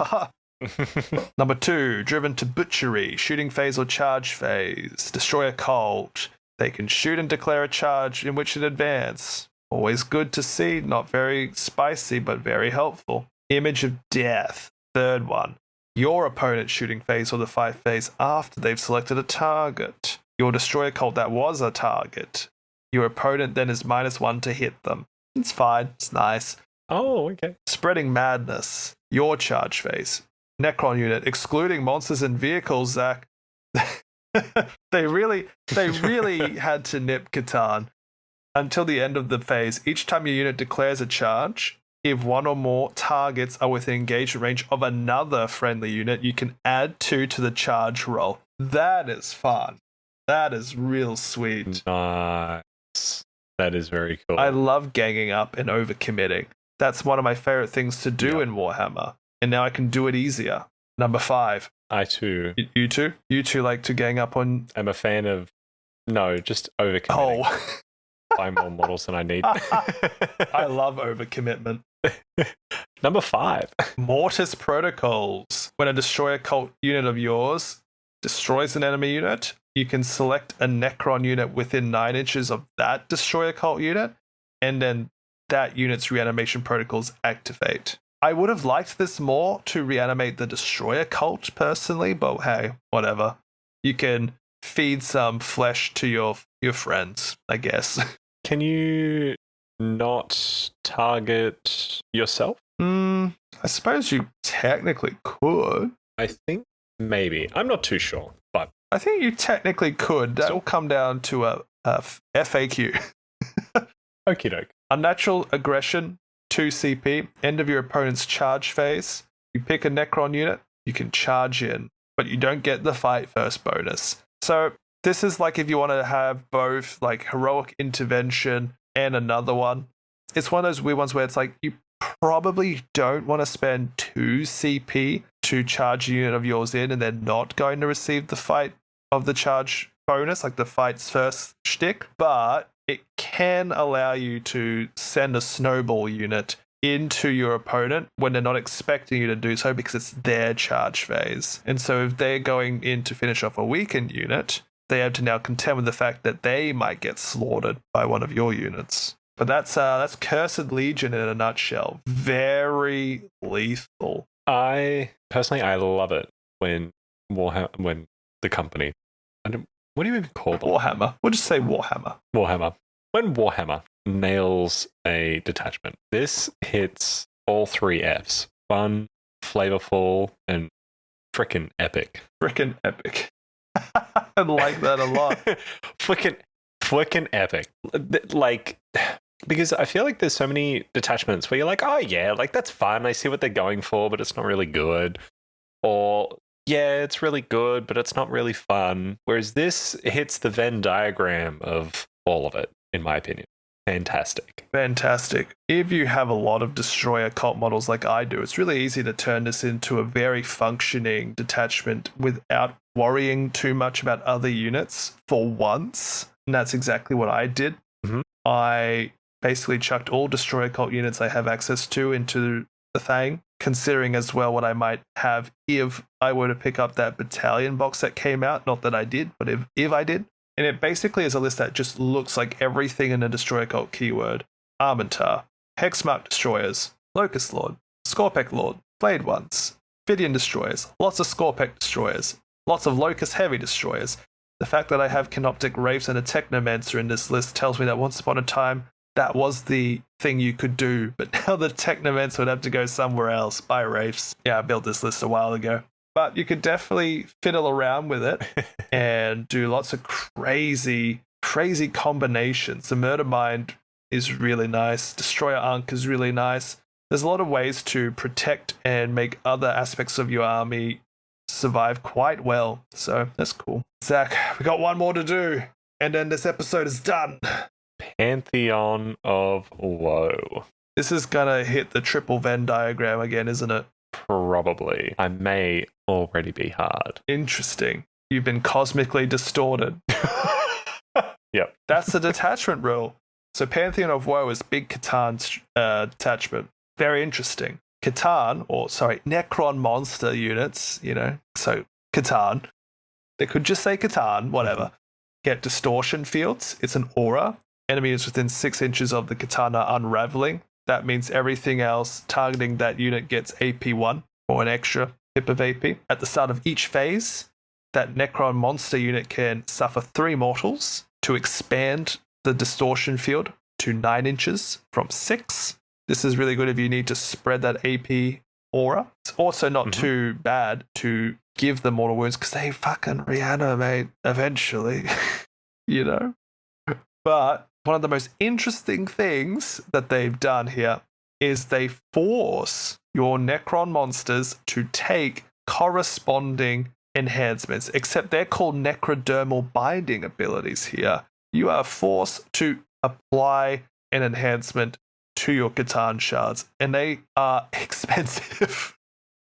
Number 2, Driven to Butchery, shooting phase or charge phase. Destroy a cult. They can shoot and declare a charge in which it advance. Always good to see, not very spicy, but very helpful. Image of Death, third one. Your opponent shooting phase or the fight phase after they've selected a target. Your destroy a cult that was a target. Your opponent then is -1 to hit them. It's fine, it's nice. Oh, okay. Spreading Madness, your charge phase. Necron unit, excluding monsters and vehicles, Zach. They really had to nip C'tan. Until the end of the phase, each time your unit declares a charge, if one or more targets are within engagement range of another friendly unit, you can add 2 to the charge roll. That is fun. That is real sweet. Nice. That is very cool. I love ganging up and overcommitting. That's one of my favorite things to do in Warhammer. And now I can do it easier. Number 5. I too. You too? You two like to gang up on... I'm a fan of... No, just overcommitting. Oh. Buy more models than I need. I love overcommitment. Number 5. Mortis Protocols. When a destroyer cult unit of yours destroys an enemy unit, you can select a Necron unit within 9 inches of that destroyer cult unit, and then that unit's reanimation protocols activate. I would have liked this more to reanimate the destroyer cult personally, but hey, whatever. You can feed some flesh to your friends, I guess. Can you not target yourself? I suppose you technically could. I think maybe. I'm not too sure, but I think you technically could. That will come down to a FAQ. Okie doke. Unnatural Aggression, 2 CP, end of your opponent's charge phase. You pick a Necron unit, you can charge in, but you don't get the fight first bonus. So this is like if you want to have both like Heroic Intervention and another one. It's one of those weird ones where it's like you probably don't want to spend 2 CP to charge a unit of yours in and they're not going to receive the fight of the charge bonus, like the fight's first shtick, but it can allow you to send a snowball unit into your opponent when they're not expecting you to do so because it's their charge phase. And so if they're going in to finish off a weakened unit, they have to now contend with the fact that they might get slaughtered by one of your units. But that's Cursed Legion in a nutshell. Very lethal. I love it when the company, what do you even call them? Warhammer. We'll just say Warhammer. When Warhammer nails a detachment, this hits all 3 Fs. Fun, flavorful, and frickin' epic. Frickin' epic. I like that a lot. Frickin' epic. Like, because I feel like there's so many detachments where you're like, oh yeah, like that's fun. I see what they're going for, but it's not really good. Or yeah, it's really good, but it's not really fun. Whereas this hits the Venn diagram of all of it, in my opinion. Fantastic. If you have a lot of destroyer cult models like I do, it's really easy to turn this into a very functioning detachment without worrying too much about other units for once. And that's exactly what I did. Mm-hmm. I basically chucked all destroyer cult units I have access to into the thing, considering as well what I might have if I were to pick up that battalion box that came out. Not that I did, but if I did. And it basically is a list that just looks like everything in a destroyer cult keyword. Ammentar, Hexmark Destroyers, Locust Lord, Scorpek Lord, Blade Ones, Phidian Destroyers, lots of Scorpek Destroyers, lots of Locust Heavy Destroyers, The fact that I have Canoptic Wraiths and a Technomancer in this list tells me that once upon a time, that was the thing you could do, but now the Technomancer would have to go somewhere else. Buy Wraiths. Yeah, I built this list a while ago. But you could definitely fiddle around with it and do lots of crazy combinations. The Murder Mind is really nice. Destroyer Ankh is really nice. There's a lot of ways to protect and make other aspects of your army survive quite well. So that's cool. Zach, we got one more to do, and then this episode is done. Pantheon of Woe. This is gonna hit the triple Venn diagram again, isn't it? Probably. I may already be hard. Interesting. You've been cosmically distorted. Yep. That's the detachment rule. So Pantheon of Woe is big C'tan detachment. Very interesting. Necron monster units, so C'tan. They could just say C'tan, whatever. Get distortion fields. It's an aura. Enemy is within 6 inches of the C'tan are unraveling. That means everything else targeting that unit gets AP1 or an extra pip of AP. At the start of each phase, that Necron monster unit can suffer 3 mortals to expand the distortion field to 9 inches from 6. This is really good if you need to spread that AP aura. It's also not too bad to give them mortal wounds because they fucking reanimate eventually, But one of the most interesting things that they've done here is they force your Necron monsters to take corresponding enhancements, except they're called necrodermal binding abilities here. You are forced to apply an enhancement to your C'tan shards, and they are expensive.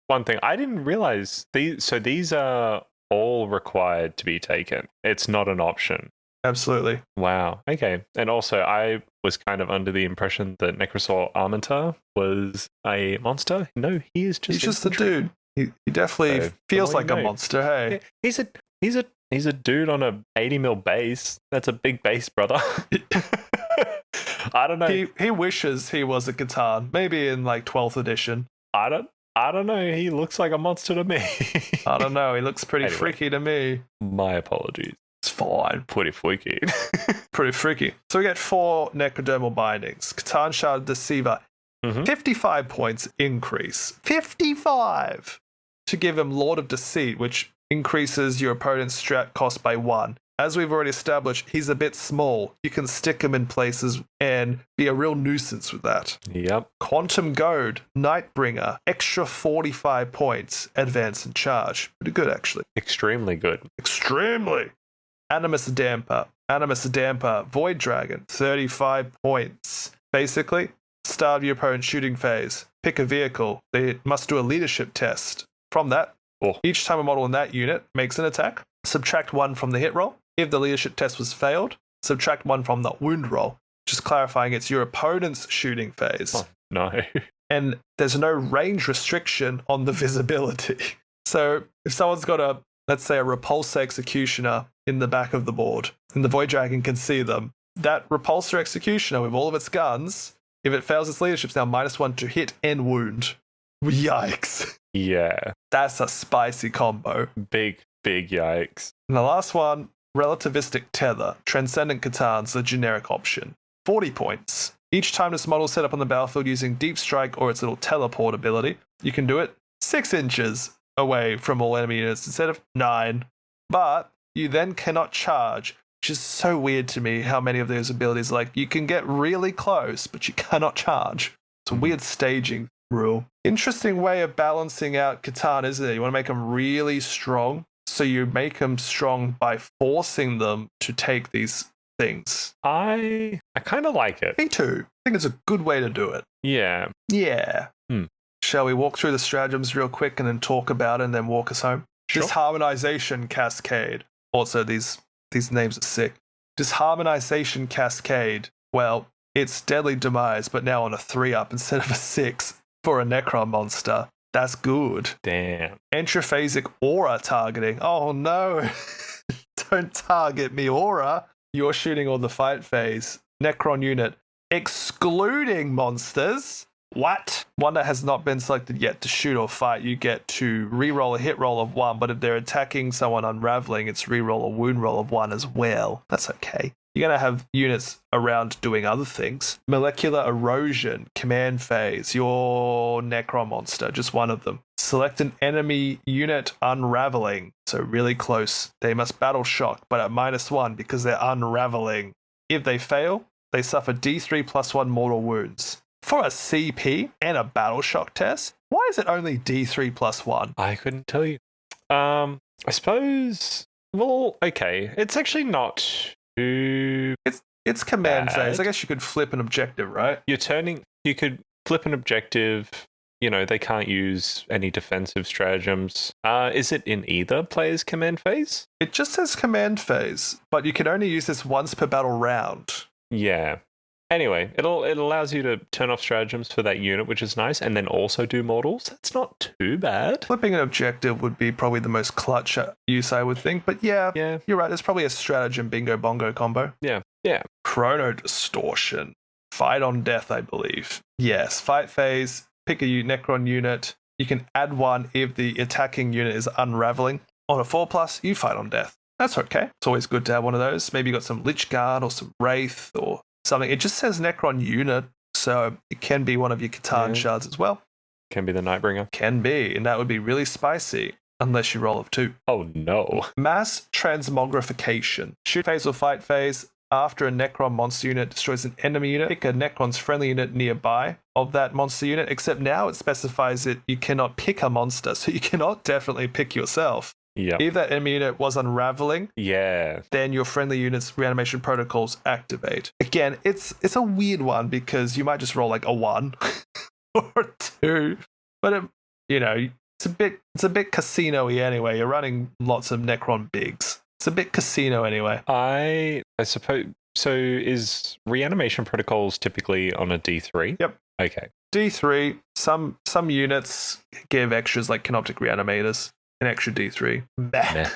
One thing, I didn't realize, these are all required to be taken. It's not an option. Absolutely. Wow. Okay. And also, I was kind of under the impression that Nekrosor Ammentar was a monster. No, he's just a dude. He definitely feels like a monster. Hey, he's a dude on a 80 mil base. That's a big base, brother. I don't know. He wishes he was a C'tan. Maybe in like 12th edition. I don't know. He looks like a monster to me. I don't know. He looks pretty freaky to me. My apologies. It's fine. Pretty freaky. Pretty freaky. So we get 4 necrodermal bindings. C'tan Shard Deceiver. 55 points increase. 55! To give him Lord of Deceit, which increases your opponent's strat cost by 1. As we've already established, he's a bit small. You can stick him in places and be a real nuisance with that. Yep. Quantum Goad, Nightbringer, extra 45 points, advance and charge. Pretty good, actually. Extremely good. Extremely. Animus Damper, Void Dragon, 35 points. Basically, start of your opponent's shooting phase. Pick a vehicle. They must do a leadership test. From that, each time a model in that unit makes an attack, subtract 1 from the hit roll. If the leadership test was failed, subtract 1 from the wound roll. Just clarifying, it's your opponent's shooting phase. Oh, no. And there's no range restriction on the visibility. So if someone's got let's say a Repulsor Executioner in the back of the board, and the Void Dragon can see them, that Repulsor Executioner with all of its guns, if it fails its leadership, it's now -1 to hit and wound. Yikes. Yeah. That's a spicy combo. Big yikes. And the last one, Relativistic Tether, Transcendent C'tan's the generic option. 40 points. Each time this model is set up on the battlefield using Deep Strike or its little teleport ability, you can do it 6 inches away from all enemy units instead of 9. But you then cannot charge, which is so weird to me how many of those abilities, like, you can get really close, but you cannot charge. It's a weird staging rule. Interesting way of balancing out C'tan, isn't it? You want to make them really strong, so you make them strong by forcing them to take these things. I kind of like it. Me too. I think it's a good way to do it. Yeah. Yeah. Shall we walk through the stratagems real quick and then talk about it and then walk us home? Sure. Disharmonization Cascade. Also, these names are sick. Disharmonization Cascade. Well, it's Deadly Demise, but now on a 3-up instead of a 6 for a Necron monster. That's good. Damn. Entrophasic Aura targeting. Oh no. Don't target me, Aura. You're shooting on the fight phase. Necron unit. Excluding monsters. What? One that has not been selected yet to shoot or fight, you get to re-roll a hit roll of 1, but if they're attacking someone unraveling, it's re-roll a wound roll of 1 as well. That's okay. You're going to have units around doing other things. Molecular erosion, command phase, your Necron monster, just one of them. Select an enemy unit unraveling, so really close. They must battle shock, but at -1 because they're unraveling. If they fail, they suffer D3 plus 1 mortal wounds. For a CP and a battle shock test, why is it only D3 plus 1? I couldn't tell you. I suppose. Well, okay. It's actually not too. It's command bad. phase. I guess you could flip an objective, right? You could flip an objective. You know, they can't use any defensive stratagems. Is it in either player's command phase? It just says command phase, but you can only use this once per battle round. Yeah. Anyway, it allows you to turn off stratagems for that unit, which is nice, and then also do mortals. That's not too bad. Flipping an objective would be probably the most clutch use, I would think. But yeah, you're right. There's probably a stratagem bingo bongo combo. Yeah. Chrono distortion. Fight on death, I believe. Yes, fight phase. Pick a Necron unit. You can add 1 if the attacking unit is unraveling. On a 4+, you fight on death. That's okay. It's always good to have one of those. Maybe you got some Lich Guard or some Wraith or something. It just says Necron unit, so it can be one of your C'tan shards as well. Can be the Nightbringer. Can be, and that would be really spicy, unless you roll of 2. Oh no. Mass transmogrification. Shoot phase or fight phase. After a Necron monster unit destroys an enemy unit, pick a Necron's friendly unit nearby of that monster unit, except now it specifies that you cannot pick a monster, so you cannot definitely pick yourself. Yep. If that enemy unit was unraveling, then your friendly unit's reanimation protocols activate. Again, it's a weird one because you might just roll like a 1 or a 2, but it's a bit casino-y anyway. You're running lots of Necron bigs. It's a bit casino anyway. I suppose. So is reanimation protocols typically on a D3? Yep. Okay. D3. Some units give extras like Canoptic Reanimators. An extra D3. Meh.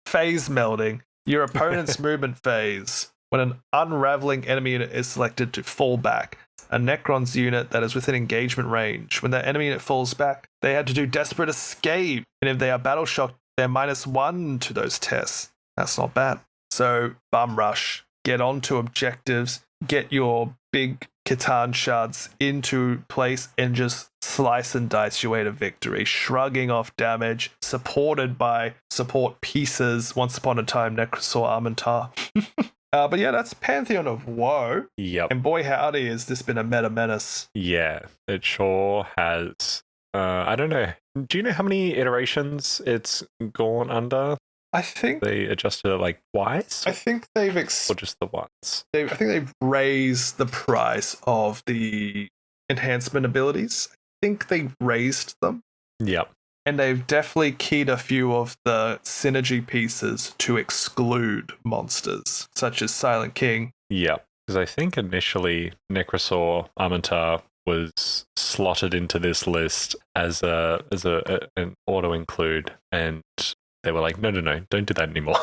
Phase melding. Your opponent's movement phase. When an unraveling enemy unit is selected to fall back. A Necron's unit that is within engagement range. When that enemy unit falls back, they had to do Desperate Escape. And if they are battle shocked, they're -1 to those tests. That's not bad. So, bum rush. Get onto objectives. Get your big C'tan shards into place and just slice and dice your way to victory. Shrugging off damage. Supported by support pieces. Once upon a time, Nekrosor Ammentar. But yeah, that's Pantheon of Woe. Yep. And boy howdy, has this been a meta menace. Yeah, it sure has. I don't know. Do you know how many iterations it's gone under? I think they adjusted it like twice. I think they've or just the once. I think they've raised the price of the enhancement abilities. I think they've raised them. Yep. And they've definitely keyed a few of the synergy pieces to exclude monsters, such as Silent King. Yep. Because I think initially Nekrosor Ammentar was slotted into this list as an auto include, and they were like, no, don't do that anymore.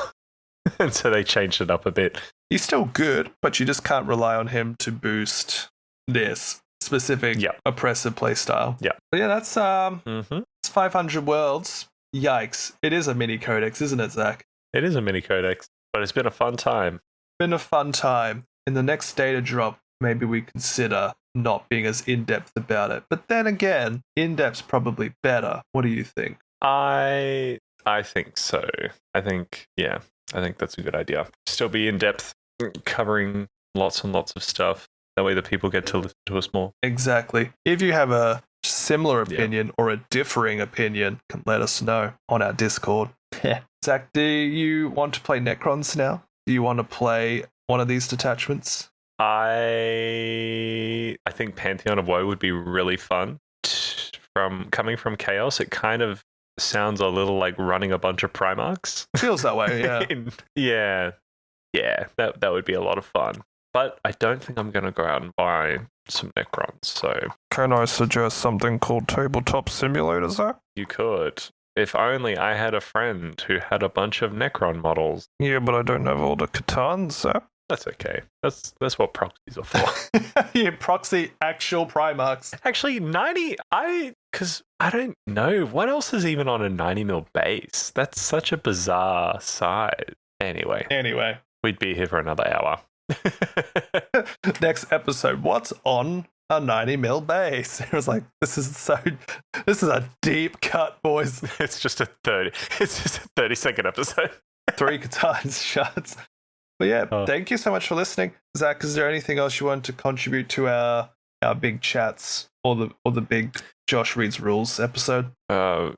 And so they changed it up a bit. He's still good, but you just can't rely on him to boost this specific oppressive playstyle. Yeah. But yeah, that's it's 500 worlds. Yikes. It is a mini codex, isn't it, Zach? It is a mini codex, but it's been a fun time. Been a fun time. In the next data drop, maybe we consider not being as in-depth about it. But then again, in-depth's probably better. What do you think? I think so. I think that's a good idea. Still be in-depth, covering lots and lots of stuff. That way the people get to listen to us more. Exactly. If you have a similar opinion or a differing opinion, can let us know on our Discord. Zach, do you want to play Necrons now? Do you want to play one of these detachments? I think Pantheon of Woe would be really fun. Coming from Chaos, it kind of sounds a little like running a bunch of Primarchs. Feels that way, yeah. Yeah, that would be a lot of fun. But I don't think I'm going to go out and buy some Necrons, so... Can I suggest something called Tabletop Simulator, Zach? You could. If only I had a friend who had a bunch of Necron models. Yeah, but I don't have all the C'tans, Zach. That's okay. That's what proxies are for. You proxy actual Primarchs. Actually, 90. Because I don't know what else is even on a 90mm base. That's such a bizarre size. Anyway, we'd be here for another hour. Next episode, what's on a 90mm base? It was like, this is a deep cut, boys. It's just a 30-second episode. 3 C'tan shots. But yeah, thank you so much for listening. Zach, is there anything else you want to contribute to our big chats or the big Josh Reads Rules episode? On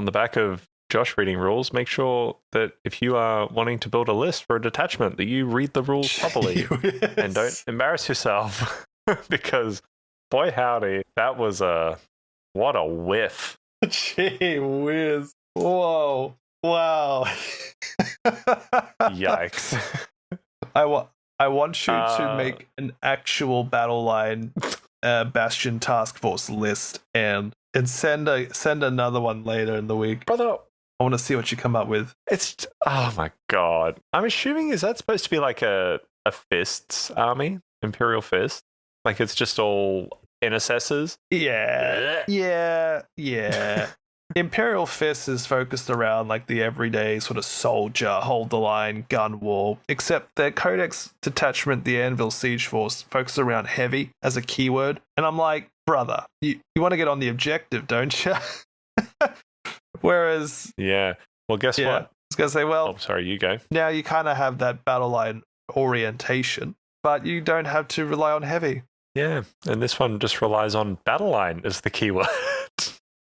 the back of Josh reading rules, make sure that if you are wanting to build a list for a detachment, that you read the rules properly and don't embarrass yourself. Because, boy howdy, that was what a whiff. Gee whiz. Whoa. Wow. Yikes. I want you to make an actual Battleline Bastion Task Force list and send another one later in the week. Brother, I want to see what you come up with. Oh my god. I'm assuming, is that supposed to be like a Fists army? Imperial Fist? Like it's just all intercessors? Yeah. Imperial Fist is focused around like the everyday sort of soldier, hold the line, gun war, except their Codex detachment, the Anvil Siege Force, focuses around heavy as a keyword. And I'm like, brother, you want to get on the objective, don't you? Whereas... Yeah. Well, guess what? I was going to say, well... Oh, sorry, you go. Now you kind of have that battle line orientation, but you don't have to rely on heavy. Yeah, and this one just relies on Battleline as the keyword.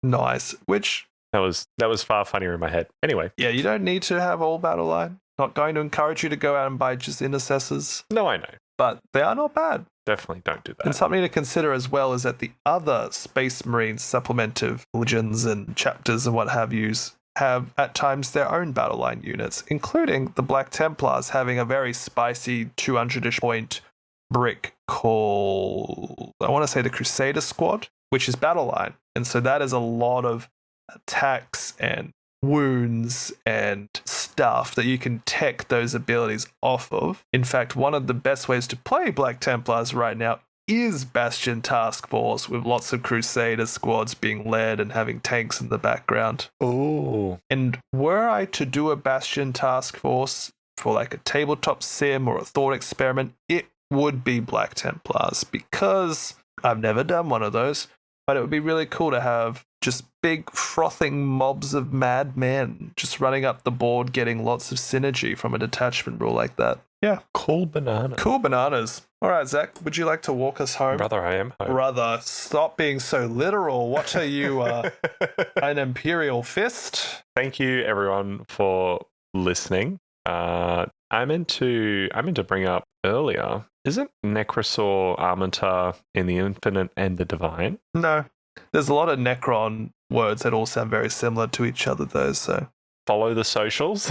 Nice. Which... That was far funnier in my head. Anyway. Yeah, you don't need to have all Battleline. Not going to encourage you to go out and buy just intercessors. No, I know. But they are not bad. Definitely don't do that. And something to consider as well is that the other Space Marine supplementive legends and chapters and what have yous have at times their own Battleline units, including the Black Templars having a very spicy 200-ish point brick called, I want to say the Crusader Squad, which is Battleline. And so that is a lot of attacks and wounds and stuff that you can tech those abilities off of. In fact, one of the best ways to play Black Templars right now is Bastion Task Force, with lots of Crusader squads being led and having tanks in the background. Oh. And were I to do a Bastion Task Force for like a tabletop sim or a thought experiment, it would be Black Templars, because I've never done one of those, but it would be really cool to have just big frothing mobs of madmen just running up the board, getting lots of synergy from a detachment rule like that. Yeah. Cool banana. Cool bananas. All right, Zach, would you like to walk us home? Brother, I am home. Brother, stop being so literal. What are you, an Imperial Fist? Thank you, everyone, for listening. I meant to bring up earlier, isn't Nekrosor Ammentar in the Infinite and the Divine? No. There's a lot of Necron words that all sound very similar to each other, though, so... Follow the socials,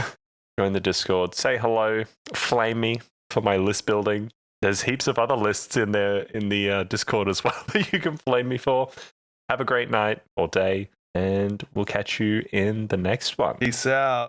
join the Discord, say hello, flame me for my list building. There's heaps of other lists in there in the Discord as well that you can flame me for. Have a great night or day, and we'll catch you in the next one. Peace out.